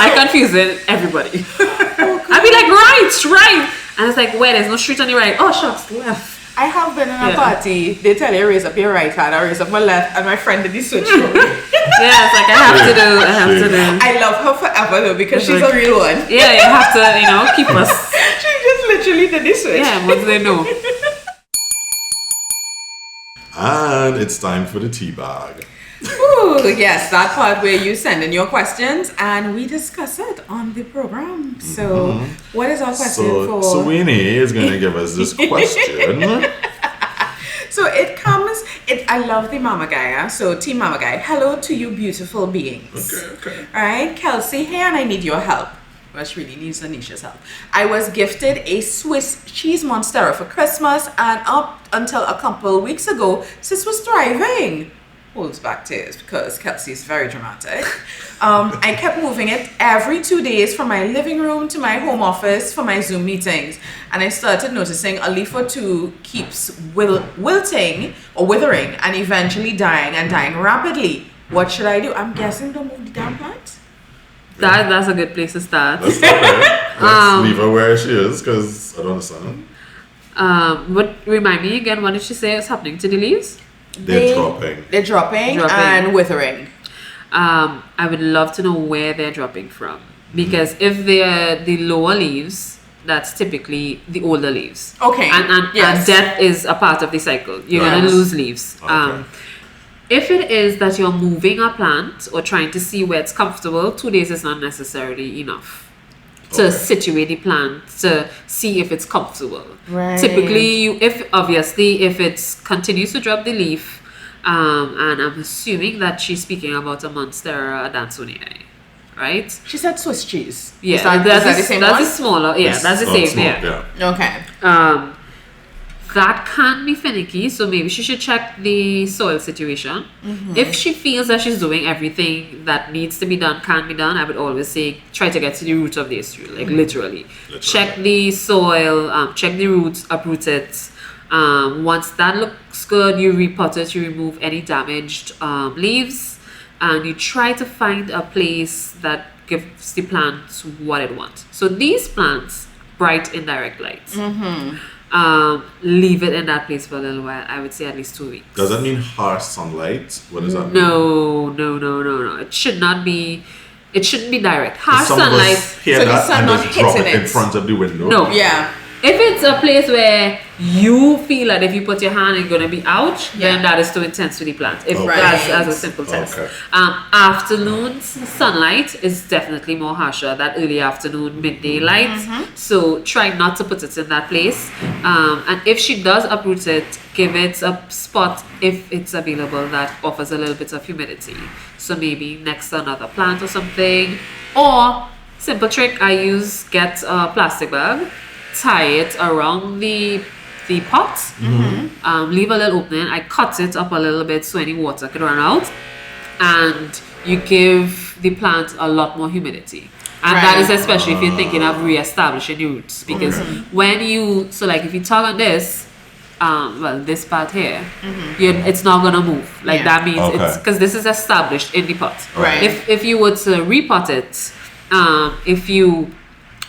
Speaker 3: I confusing everybody. I'd be like, right, and it's like, wait, there's no street on the right. Oh, shucks, left.
Speaker 2: I have been in a
Speaker 3: Yeah.
Speaker 2: party. They tell you raise up your right hand, I raise up my left, and my friend did the switch for me.
Speaker 3: Yeah, it's like I have to do.
Speaker 2: I love her forever though because
Speaker 3: It's
Speaker 2: she's
Speaker 3: like-
Speaker 2: a real one.
Speaker 3: Yeah, you have to, keep us.
Speaker 2: She just literally did the switch.
Speaker 3: Yeah, once they know.
Speaker 1: And it's time for the tea bag.
Speaker 2: Ooh, yes, that part where you send in your questions and we discuss it on the program. So, what is our question
Speaker 1: So
Speaker 2: for?
Speaker 1: Sweeney is going to give us this question.
Speaker 2: So I love the Mama Gaia. So Team Mama Gaia, hello to you beautiful beings.
Speaker 1: Okay.
Speaker 2: All right, Kelsey here and I need your help. Well, she really needs Anisha's help. I was gifted a Swiss cheese monstera for Christmas and up until a couple weeks ago, sis was thriving. Holds back tears because Kelsey is very dramatic. I kept moving it every 2 days from my living room to my home office for my Zoom meetings. And I started noticing a leaf or two keeps wilting or withering and eventually dying rapidly. What should I do? I'm guessing don't move the damn plant.
Speaker 3: That's a good place to start.
Speaker 1: Let's stop there. Let's leave her where she is because I don't understand.
Speaker 3: But remind me again, what did she say is happening to the leaves?
Speaker 1: They're dropping.
Speaker 2: They're dropping and withering.
Speaker 3: I would love to know where they're dropping from. Because if they're the lower leaves, that's typically the older leaves.
Speaker 2: Okay.
Speaker 3: And
Speaker 2: Yes.
Speaker 3: death is a part of the cycle. You're
Speaker 1: Right.
Speaker 3: going to lose leaves.
Speaker 1: Okay.
Speaker 3: If it is that you're moving a plant or trying to see where it's comfortable, 2 days is not necessarily enough to
Speaker 1: Okay.
Speaker 3: situate the plant to see if it's comfortable.
Speaker 2: Right.
Speaker 3: Typically, if it continues to drop the leaf, and I'm assuming that she's speaking about a Monstera adansonii, right?
Speaker 2: She said Swiss cheese.
Speaker 3: Yeah,
Speaker 2: Is that the same
Speaker 3: that's
Speaker 2: one?
Speaker 3: the smaller. Yeah,
Speaker 1: It's
Speaker 3: that's the
Speaker 1: not
Speaker 3: same.
Speaker 1: small,
Speaker 3: Yeah.
Speaker 2: Okay.
Speaker 3: That can be finicky, so maybe she should check the soil situation. If she feels that she's doing everything that needs to be done, can be done, I would always say try to get to the root of the issue, like literally. Check the soil, check the roots, uproot it. Once that looks good, you repot it, you remove any damaged leaves, and you try to find a place that gives the plant what it wants. So these plants, bright indirect light. Leave it in that place for a little while. I would say at least 2 weeks.
Speaker 1: Does that mean harsh sunlight? What does that mean?
Speaker 3: No. It should not be. It shouldn't be direct. Harsh
Speaker 1: Some of
Speaker 3: sunlight.
Speaker 1: us hear
Speaker 2: So the
Speaker 1: that
Speaker 2: sun
Speaker 1: and
Speaker 2: not
Speaker 1: just drop
Speaker 2: hitting
Speaker 1: it in
Speaker 2: it.
Speaker 1: front of the window.
Speaker 3: No.
Speaker 2: Yeah.
Speaker 3: If it's a place where you feel that if you put your hand it's gonna be out, then that is too intense for the plant. If
Speaker 1: Okay.
Speaker 3: as a simple test.
Speaker 1: Okay.
Speaker 3: Afternoon sunlight is definitely more harsher. That early afternoon, midday light. So try not to put it in that place. And if she does uproot it, give it a spot if it's available that offers a little bit of humidity. So maybe next to another plant or something. Or simple trick I use: get a plastic bag, tie it around the pot, leave a little opening. I cut it up a little bit so any water could run out, and you give the plant a lot more humidity. And that is especially if you're thinking of re-establishing the roots, because when you if you tug on this, this part here, it's not gonna move. Like that means it's because this is established in the pot.
Speaker 2: Right.
Speaker 3: If you were to repot it, if you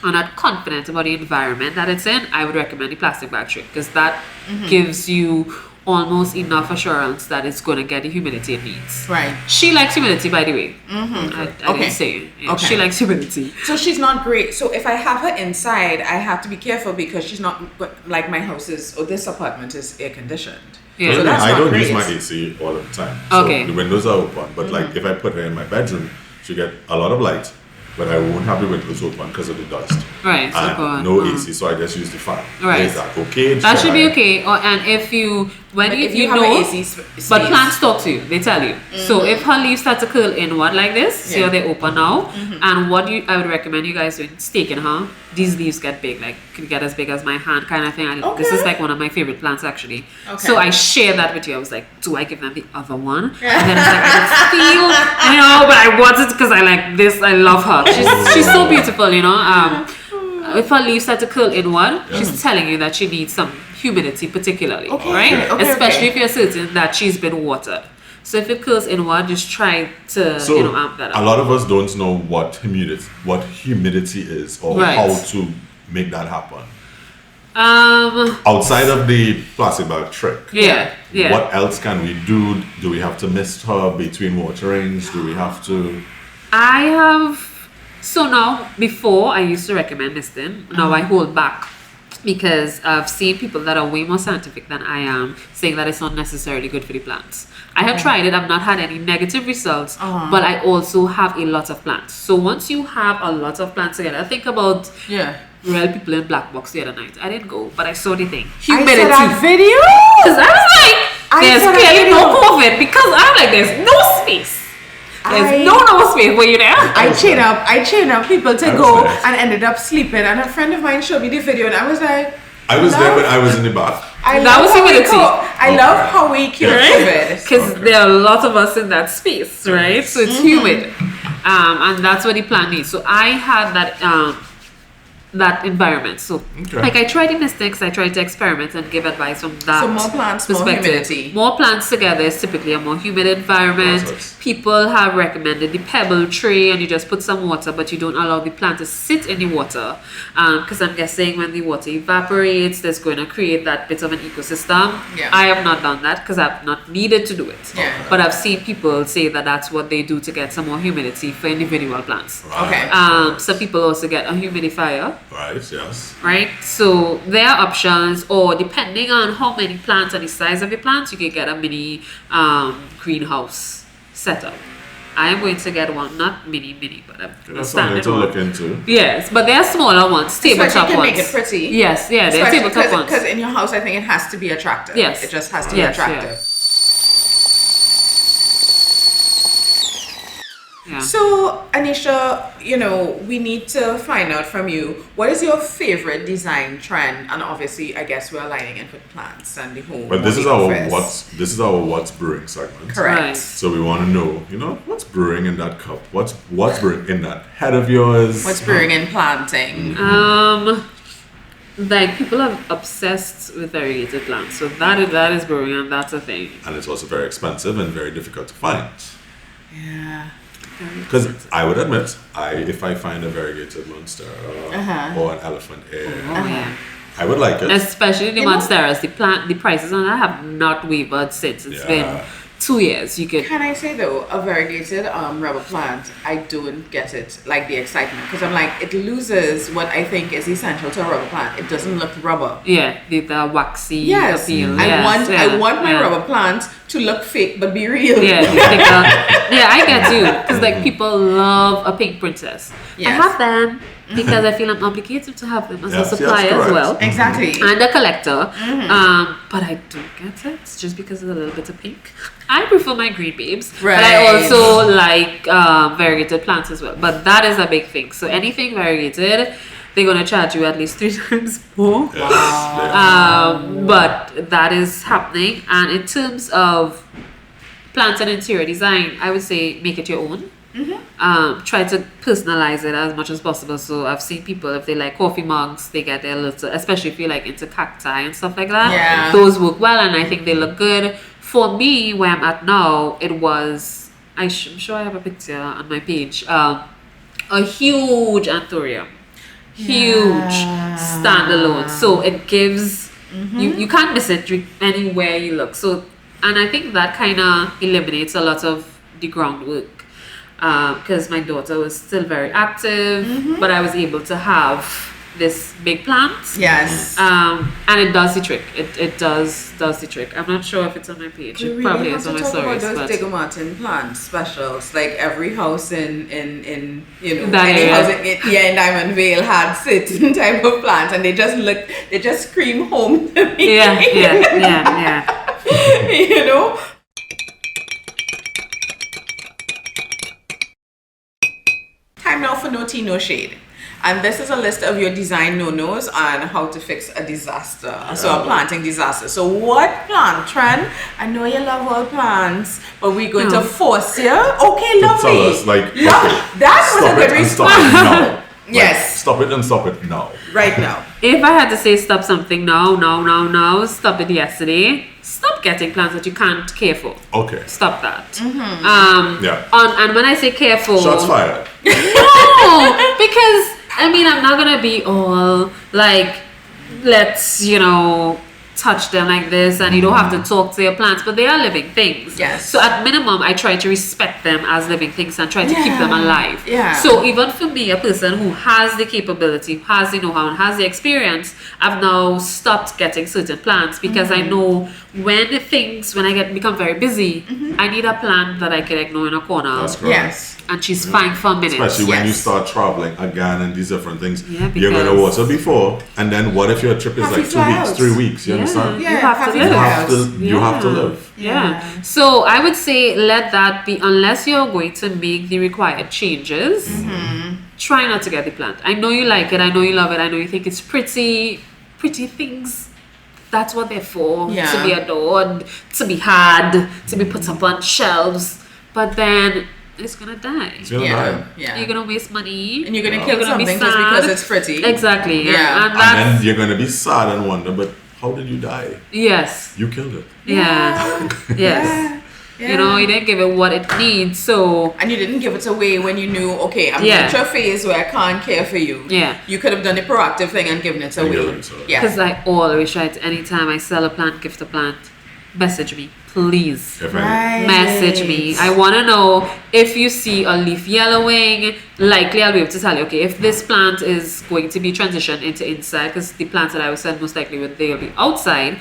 Speaker 3: are not confident about the environment that it's in, I would recommend the plastic bag trick, because that gives you almost enough assurance that it's going to get the humidity it needs.
Speaker 2: Right.
Speaker 3: She likes humidity, by the way. I didn't say. Yeah,
Speaker 2: Okay.
Speaker 3: She likes humidity.
Speaker 2: So she's not great. So if I have her inside, I have to be careful because she's not like my house is, or this apartment is air conditioned.
Speaker 3: Yeah.
Speaker 2: So that's
Speaker 1: I
Speaker 2: not
Speaker 1: don't
Speaker 2: great.
Speaker 1: use my AC all of the time. So
Speaker 3: Okay.
Speaker 1: the windows are open, but like if I put her in my bedroom, she get a lot of light, but I won't have the windows open because of the dust.
Speaker 3: Right. So
Speaker 1: And
Speaker 3: go on.
Speaker 1: no AC, so I just use the fan.
Speaker 3: Right.
Speaker 1: Is that okay?
Speaker 3: That should be
Speaker 1: Should I-
Speaker 3: okay. And if you when
Speaker 2: But
Speaker 3: you,
Speaker 2: if
Speaker 3: you
Speaker 2: have
Speaker 3: know,
Speaker 2: an AC space.
Speaker 3: but plants talk to you. They tell you. So if her leaves start to curl inward like this, see how they open now. And what I would recommend you guys doing, staking her. These leaves get big, like can get as big as my hand, kind of thing. This is like one of my favorite plants actually.
Speaker 2: Okay.
Speaker 3: So I shared that with you. I was like, do I give them the other one? And then it's like I just feel, but I want it because I like this. I love her. She's so beautiful, If her leaves start to curl inward, she's telling you that she needs some humidity, particularly, right?
Speaker 2: Okay,
Speaker 3: Especially if you're certain that she's been watered. So if it curls inward, just try to amp that up.
Speaker 1: A lot of us don't know what humidity is or how to make that happen. Outside of the plastic bag trick, what else can we do? Do we have to mist her between waterings? Do we have to?
Speaker 3: So now, before I used to recommend misting, now I hold back because I've seen people that are way more scientific than I am saying that it's not necessarily good for the plants. I have tried it, I've not had any negative results, but I also have a lot of plants. So once you have a lot of plants together, think about real people in Black Box the other night. I didn't go, but I saw the thing. Humidity.
Speaker 2: I saw that video.
Speaker 3: I was like, there's clearly no COVID because I'm like, there's no space. There's no space. Were you there?
Speaker 2: I chained up people to go and ended up sleeping. And a friend of mine showed me the video, and I was like,
Speaker 1: I was there, but I was in the bath.
Speaker 2: I love how we cure COVID.
Speaker 3: Because there are a lot of us in that space, right? So it's humid. And that's what the plant needs. So I had that environment. So like I tried the mistakes, I tried to experiment and give advice from that
Speaker 2: more plants,
Speaker 3: perspective.
Speaker 2: more humidity.
Speaker 3: More plants together is typically a more humid environment. People have recommended the pebble tray, and you just put some water, but you don't allow the plant to sit in the water, because I'm guessing when the water evaporates, that's going to create that bit of an ecosystem. I have not done that because I've not needed to do it. But I've seen people say that that's what they do to get some more humidity for individual plants. Some people also get a humidifier. Right, so there are options, or depending on how many plants and the size of the plants, you can get a mini greenhouse setup. I am going to get one, not mini, but a standard one.
Speaker 1: Look into.
Speaker 3: Yes, but there are smaller ones, tabletop ones.
Speaker 2: Make it pretty.
Speaker 3: Yes, they're tabletop ones.
Speaker 2: Because in your house, I think it has to be attractive.
Speaker 3: Yes,
Speaker 2: it just has to be attractive. So, Anisha, we need to find out from you, what is your favorite design trend? And obviously, I guess we're aligning it with plants and the home.
Speaker 1: But this is our what's brewing segment.
Speaker 2: Correct.
Speaker 3: Right.
Speaker 1: So we want to know, what's brewing in that cup? What's brewing in that head of yours?
Speaker 2: What's brewing in planting?
Speaker 3: Like people are obsessed with variegated plants, so that is brewing, and that's a thing.
Speaker 1: And it's also very expensive and very difficult to find.
Speaker 2: Yeah.
Speaker 1: Because I would admit, if I find a variegated monstera or an elephant ear, I would like it.
Speaker 3: Especially the monsteras. The prices on that have not wavered since. It's been 2 years.
Speaker 2: Can I say though, a variegated rubber plant, I don't get it, like the excitement, because I'm like, it loses what I think is essential to a rubber plant. It doesn't look rubber.
Speaker 3: Yeah, the waxy appeal.
Speaker 2: I want my rubber plant to look fake but be real.
Speaker 3: I get you, because like people love a pink princess. I have them because I feel I'm obligated to have them as a supplier as well.
Speaker 2: Exactly.
Speaker 3: And a collector. But I don't get it just because it's a little bit of pink. I prefer my green babes, but I also like variegated plants as well. But that is a big thing. So anything variegated, they're gonna charge you at least 3 times more. But that is happening. And in terms of plants and interior design, I would say make it your own. Try to personalize it as much as possible. So I've seen people, if they like coffee mugs, they get their little, especially if you like into cacti and stuff like that. Those work well, and I think they look good. For me, where I'm at now, it was, I'm sure I have a picture on my page, a huge anthurium. Huge standalone. So it gives, you can't miss it anywhere you look. So, and I think that kind of eliminates a lot of the groundwork. Because my daughter was still very active, but I was able to have this big plant. And it does the trick. It does the trick. I'm not sure if it's on my page. It probably is on my stories.
Speaker 2: Those Digger Martin plant specials. Like every house in
Speaker 3: that
Speaker 2: any house in Diamond Vale had certain type of plants, and they just scream home to me.
Speaker 3: Yeah.
Speaker 2: You know? Time now for no tea, no shade. And this is a list of your design no-nos on how to fix a disaster. So a planting disaster. So what plant trend? I know you love all plants, but we're going to force you. Okay, lovely.
Speaker 1: Tell us, like, okay,
Speaker 2: that was a
Speaker 1: stop
Speaker 2: good
Speaker 1: it and stop
Speaker 2: response.
Speaker 1: it now.
Speaker 2: Yes.
Speaker 1: Like, stop it and stop it now.
Speaker 2: Right now.
Speaker 3: If I had to say stop something now, stop it yesterday. Stop getting plants that you can't care for.
Speaker 1: Okay.
Speaker 3: Stop that.
Speaker 1: Yeah.
Speaker 3: And when I say careful,
Speaker 1: Shots fired.
Speaker 3: no, because I mean I'm not gonna be all like, let's touch them like this, and you don't have to talk to your plants, but they are living things.
Speaker 2: Yes.
Speaker 3: So at minimum, I try to respect them as living things and try to keep them alive.
Speaker 2: Yeah.
Speaker 3: So even for me, a person who has the capability, has the know-how, and has the experience, I've now stopped getting certain plants because I know when I become very busy, I need a plant that I can ignore in a corner.
Speaker 1: That's correct.
Speaker 2: Yes.
Speaker 3: And she's fine for a minute.
Speaker 1: Especially when you
Speaker 2: Yes.
Speaker 1: start traveling again and these different things.
Speaker 3: Yeah,
Speaker 1: you're going to
Speaker 3: because-
Speaker 1: water before, and then what if your trip is
Speaker 2: Happy
Speaker 1: like 2 weeks,
Speaker 2: flyouts.
Speaker 1: 3 weeks? You understand?
Speaker 2: Yeah,
Speaker 3: You have to
Speaker 2: happy
Speaker 3: live.
Speaker 2: flyouts.
Speaker 1: You have to live.
Speaker 3: Yeah. So I would say let that be, unless you're going to make the required changes, try not to get the plant. I know you like it, I know you love it, I know you think it's pretty things. That's what they're for.
Speaker 2: Yeah.
Speaker 3: To be adored, to be had, to be put up on shelves. But then it's gonna die.
Speaker 1: It's going to
Speaker 2: Yeah.
Speaker 1: die.
Speaker 2: Yeah.
Speaker 3: You're gonna waste money.
Speaker 2: And you're going to
Speaker 3: You're
Speaker 2: kill
Speaker 3: gonna be
Speaker 2: something just
Speaker 3: sad.
Speaker 2: because it's pretty.
Speaker 3: Exactly.
Speaker 2: Yeah.
Speaker 3: And that's,
Speaker 1: And then you're going to be sad and wonder, but how did you die?
Speaker 3: yes.
Speaker 1: You killed it.
Speaker 3: Yeah. Yes.
Speaker 2: Yeah.
Speaker 3: You know, you didn't give it what it needs, so
Speaker 2: And you didn't give it away when you knew, okay, I'm
Speaker 3: Yeah.
Speaker 2: at your phase where I can't care for you.
Speaker 3: Yeah.
Speaker 2: You could have done the proactive thing and given it
Speaker 1: And
Speaker 2: away.
Speaker 1: given it away.
Speaker 2: Yeah.
Speaker 3: because I always try to, anytime I sell a plant, gift a plant, message me, please.
Speaker 1: If any.
Speaker 2: Right.
Speaker 3: Message me. I want to know if you see a leaf yellowing. Likely, I'll be able to tell you. Okay, if this plant is going to be transitioned into inside, because the plants that I will send most likely they'll be outside.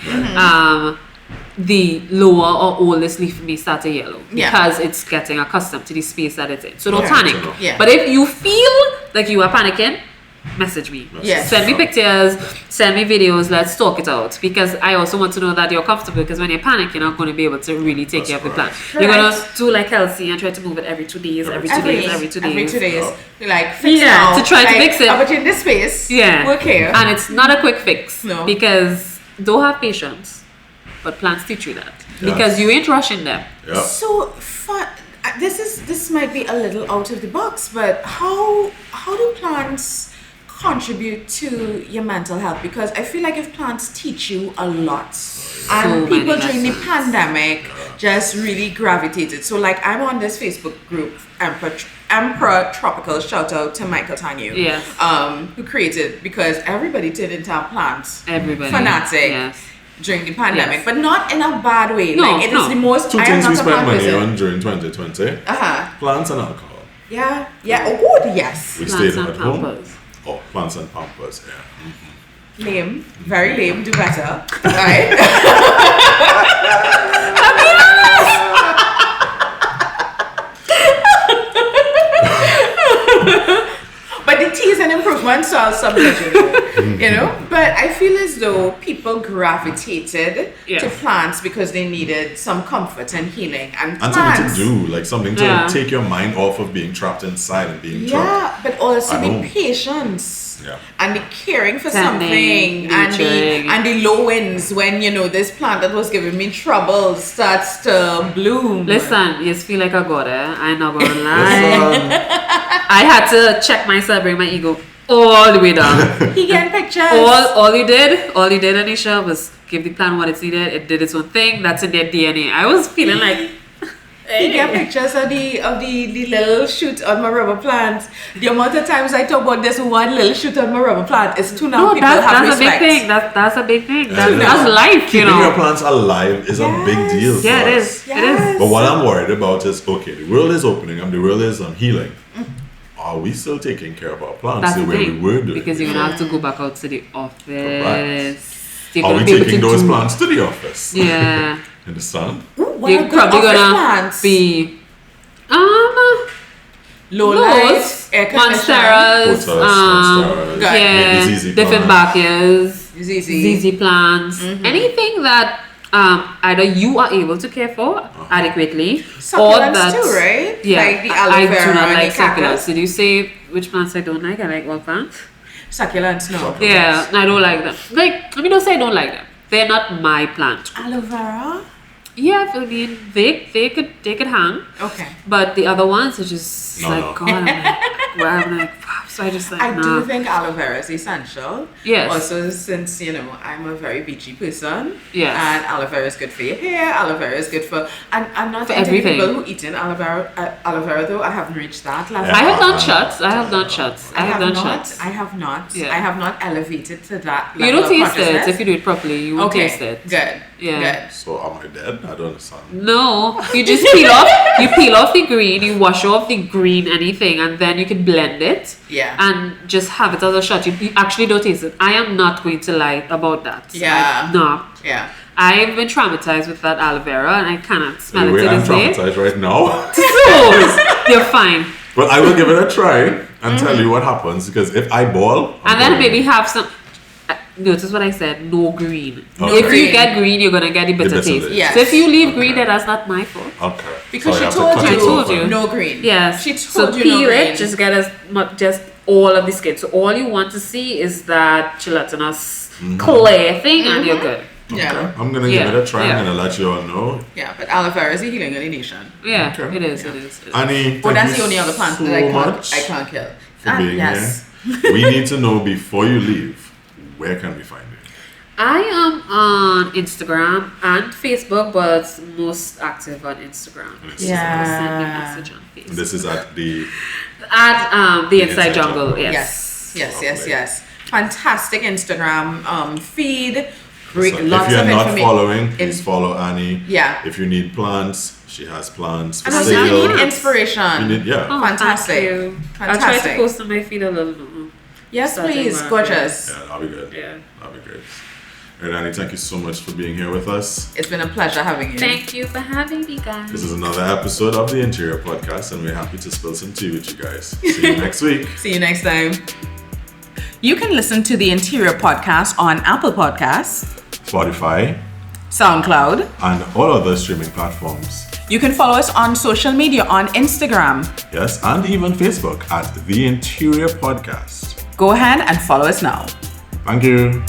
Speaker 3: The lower or oldest leaf may start to yellow
Speaker 2: Yeah.
Speaker 3: because it's getting accustomed to the space that it's in. So don't
Speaker 1: Yeah.
Speaker 3: panic.
Speaker 2: Yeah.
Speaker 3: But if you feel like you are panicking, message me.
Speaker 2: Yes.
Speaker 3: Send me pictures, send me videos, let's talk it out. Because I also want to know that you're comfortable, because when you panic, you're not going to be able to really take
Speaker 1: That's
Speaker 3: care of the plant.
Speaker 1: correct.
Speaker 3: You're going to
Speaker 2: Correct.
Speaker 3: do like Kelsey and try to move it every 2 days, every 2 days, every 2 days.
Speaker 2: Every 2 days.
Speaker 1: Oh.
Speaker 2: You're like, fix
Speaker 3: Yeah,
Speaker 2: now.
Speaker 3: to try to
Speaker 2: Like,
Speaker 3: fix it.
Speaker 2: But in this space,
Speaker 3: Yeah.
Speaker 2: we're here.
Speaker 3: And it's not a quick fix.
Speaker 2: No.
Speaker 3: Because don't have patience. But plants teach you that.
Speaker 1: Yes.
Speaker 3: Because you ain't rushing them.
Speaker 1: Yeah.
Speaker 2: So fun. This might be a little out of the box, but how do plants contribute to your mental health? Because I feel like if plants teach you a lot, and
Speaker 3: many
Speaker 2: people during the
Speaker 3: lessons.
Speaker 2: pandemic just really gravitated. So like I'm on this Facebook group, Emperor Tropical. Shout out to Michael Tanyu,
Speaker 3: Yes.
Speaker 2: who created, because everybody turned into a plant
Speaker 3: Everybody.
Speaker 2: fanatic.
Speaker 3: Yes.
Speaker 2: During the pandemic,
Speaker 3: Yes.
Speaker 2: but not in a bad way.
Speaker 3: No,
Speaker 2: like it is
Speaker 3: no.
Speaker 2: the most.
Speaker 1: Two
Speaker 2: I am
Speaker 1: things
Speaker 2: not
Speaker 1: we
Speaker 2: a
Speaker 1: spent
Speaker 2: plant
Speaker 1: money
Speaker 2: person.
Speaker 1: on during 2020. Plants and alcohol.
Speaker 2: Yeah, yeah. Oh, good. Yes.
Speaker 1: We
Speaker 3: Plants
Speaker 1: stayed
Speaker 3: and
Speaker 1: at home.
Speaker 3: pampers.
Speaker 1: Oh, plants and pampers, yeah.
Speaker 2: Lame. Very lame. Do better. Right. But the tea is an improvement, so I'll submit you know. But I feel as though people gravitated
Speaker 3: Yes.
Speaker 2: to plants because they needed some comfort and healing, and
Speaker 1: And
Speaker 2: plants.
Speaker 1: something to do, like something to
Speaker 3: Yeah.
Speaker 1: take your mind off of being trapped inside and being
Speaker 2: Yeah,
Speaker 1: trapped.
Speaker 2: but also
Speaker 1: at
Speaker 2: the
Speaker 1: home.
Speaker 2: patience.
Speaker 1: Yeah.
Speaker 2: And the caring for
Speaker 3: Tending,
Speaker 2: something, and
Speaker 3: nurturing.
Speaker 2: the low winds when this plant that was giving me trouble starts to bloom.
Speaker 3: Listen, you just feel like a god, eh? I'm not gonna lie.
Speaker 1: Listen,
Speaker 3: I had to check myself, bring my ego all the way down.
Speaker 2: He getting pictures.
Speaker 3: all you did, Anisha, was give the plant what it needed. It did its own thing. That's in their DNA. I was feeling like,
Speaker 2: He get pictures of the little shoot on my rubber plant. The amount of times I talk about this one little shoot on my rubber plant is too now
Speaker 3: no,
Speaker 2: people
Speaker 3: that's
Speaker 2: have
Speaker 3: a big
Speaker 2: respect.
Speaker 3: thing. That's a big thing.
Speaker 1: Yeah, it is.
Speaker 3: That's life, you
Speaker 1: keeping your
Speaker 3: know.
Speaker 1: plants alive is a big
Speaker 2: Yes.
Speaker 1: deal.
Speaker 3: Yeah,
Speaker 1: for
Speaker 3: it
Speaker 1: us.
Speaker 3: is. It
Speaker 2: Yes.
Speaker 3: is.
Speaker 1: But what I'm worried about is, okay, the world is opening and the world is healing. Are we still taking care of our plants
Speaker 3: That's
Speaker 1: the
Speaker 3: the
Speaker 1: way we
Speaker 3: thing.
Speaker 1: were doing?
Speaker 3: Because you're gonna have to go back out to the office. You're
Speaker 1: Are
Speaker 3: gonna
Speaker 1: we
Speaker 3: be able
Speaker 1: taking
Speaker 3: to
Speaker 1: those
Speaker 3: do-
Speaker 1: plants to the office?
Speaker 3: Yeah.
Speaker 1: Understand?
Speaker 2: Ooh, what
Speaker 3: You're
Speaker 2: a good
Speaker 3: probably
Speaker 2: office
Speaker 3: gonna
Speaker 2: plants.
Speaker 3: be
Speaker 2: low
Speaker 3: Lowe's,
Speaker 2: lights, air conditioners.
Speaker 3: Monsteras,
Speaker 1: Monsteras,
Speaker 3: yeah,
Speaker 1: maybe ZZ
Speaker 3: different
Speaker 1: plants.
Speaker 3: Bacchias,
Speaker 2: ZZ.
Speaker 3: ZZ plants, anything that either you are able to care for adequately,
Speaker 2: Succulents
Speaker 3: or that
Speaker 2: too, right?
Speaker 3: Yeah,
Speaker 2: Like the
Speaker 3: I
Speaker 2: aloe
Speaker 3: do
Speaker 2: vera
Speaker 3: not
Speaker 2: and
Speaker 3: like
Speaker 2: the cactus.
Speaker 3: succulents. Did you say which plants I don't like? I like all plants.
Speaker 2: Succulents, no.
Speaker 3: Yeah, I don't like them. Like, let me not say I don't like them. They're not my plant.
Speaker 2: Aloe vera?
Speaker 3: Yeah, I mean, they could hang,
Speaker 2: Okay.
Speaker 3: but the other ones are just
Speaker 1: No,
Speaker 3: like
Speaker 1: no.
Speaker 3: God. I'm like, wow. So I just like
Speaker 2: I
Speaker 3: nah.
Speaker 2: do think aloe vera is essential.
Speaker 3: Yes.
Speaker 2: Also, since I'm a very beachy person.
Speaker 3: Yes.
Speaker 2: And aloe vera is good for your hair. Aloe vera is good for. And I'm not
Speaker 3: For
Speaker 2: into
Speaker 3: everything.
Speaker 2: people who eat in aloe vera though. I haven't reached that level.
Speaker 3: I have done shots. I have done shots. I have done
Speaker 2: not.
Speaker 3: shots.
Speaker 2: I have not.
Speaker 3: Yeah.
Speaker 2: I have not elevated to that level.
Speaker 3: You don't
Speaker 2: of
Speaker 3: taste it
Speaker 2: consciousness.
Speaker 3: if you do it properly. You won't
Speaker 2: Okay.
Speaker 3: taste it.
Speaker 2: Good.
Speaker 3: Yeah.
Speaker 2: Good.
Speaker 1: So am I dead? I don't understand.
Speaker 3: No, you just peel off. You peel off the green. You wash off the green anything, and then you can blend it.
Speaker 2: Yeah.
Speaker 3: And just have it as a shot. You actually don't taste it. I am not going to lie about that.
Speaker 2: Yeah.
Speaker 3: No.
Speaker 2: Yeah.
Speaker 3: I've been traumatized with that aloe vera, and I cannot smell it
Speaker 1: Anyway,
Speaker 3: to
Speaker 1: I'm
Speaker 3: this day.
Speaker 1: traumatized right now.
Speaker 3: So you're fine.
Speaker 1: But I will give it a try and tell you what happens, because if I boil,
Speaker 3: And then maybe have some. Notice what I said. No green.
Speaker 1: Okay.
Speaker 3: If you get green, you're gonna get the bitter
Speaker 1: bitter
Speaker 3: taste.
Speaker 1: taste.
Speaker 2: Yes.
Speaker 3: So if you leave
Speaker 1: Okay.
Speaker 3: green, then that's not my fault.
Speaker 1: Okay.
Speaker 2: Because
Speaker 1: So I
Speaker 2: she
Speaker 1: have to
Speaker 2: told
Speaker 1: cut
Speaker 2: you,
Speaker 1: it
Speaker 3: I told
Speaker 1: open.
Speaker 3: you.
Speaker 2: no green.
Speaker 3: Yes.
Speaker 2: She
Speaker 3: So
Speaker 2: told you no
Speaker 3: peel
Speaker 2: green.
Speaker 3: it. Just get just all of the skin. So all you want to see is that gelatinous clear thing, and you're good.
Speaker 2: Yeah.
Speaker 1: Okay. I'm gonna
Speaker 3: Yeah.
Speaker 1: give it a try.
Speaker 3: Yeah.
Speaker 1: I'm gonna let you all know.
Speaker 2: Yeah, but aloe vera is a healing nation.
Speaker 3: Yeah,
Speaker 1: Okay.
Speaker 3: it is. It is. It is.
Speaker 1: Annie,
Speaker 2: Oh,
Speaker 1: thank
Speaker 2: that's
Speaker 1: you
Speaker 2: the only other plant
Speaker 1: so
Speaker 2: that
Speaker 1: much
Speaker 2: I can't kill.
Speaker 1: for being
Speaker 2: yes.
Speaker 1: here. We need to know before you leave, where can we find you?
Speaker 3: I am on Instagram and Facebook, but most active on Instagram. So
Speaker 2: Yeah.
Speaker 3: send me a message on
Speaker 1: And
Speaker 3: Facebook.
Speaker 1: this is at the
Speaker 3: At the Inside
Speaker 1: Inside
Speaker 3: Jungle.
Speaker 1: Jungle.
Speaker 3: Yes.
Speaker 2: Yes. Fantastic Instagram feed. Great,
Speaker 1: so
Speaker 2: lots
Speaker 1: if you're
Speaker 2: of
Speaker 1: not
Speaker 2: information.
Speaker 1: following, please follow Annie.
Speaker 2: Yeah.
Speaker 1: If you need plants, she has plants for
Speaker 2: And also you
Speaker 1: sale.
Speaker 2: need inspiration.
Speaker 1: You need, yeah.
Speaker 3: Oh,
Speaker 2: Fantastic.
Speaker 3: Thank you. I'll try to
Speaker 2: Fantastic.
Speaker 3: post on my feed a little more.
Speaker 2: Yes,
Speaker 3: Starting
Speaker 2: please.
Speaker 3: work,
Speaker 2: Gorgeous.
Speaker 1: Yeah, that'll be good.
Speaker 3: Yeah.
Speaker 1: That'll be great. All right, Annie, thank you so much for being here with us.
Speaker 2: It's been a pleasure having you.
Speaker 3: Thank you for having me, guys.
Speaker 1: This is another episode of the Interior Podcast, and we're happy to spill some tea with you guys. See you next week.
Speaker 2: See you next time. You can listen to the Interior Podcast on Apple Podcasts,
Speaker 1: Spotify,
Speaker 2: SoundCloud.
Speaker 1: and all other streaming platforms.
Speaker 2: You can follow us on social media on Instagram.
Speaker 1: Yes, and even Facebook at The Interior Podcast.
Speaker 2: Go ahead and follow us now.
Speaker 1: Thank you.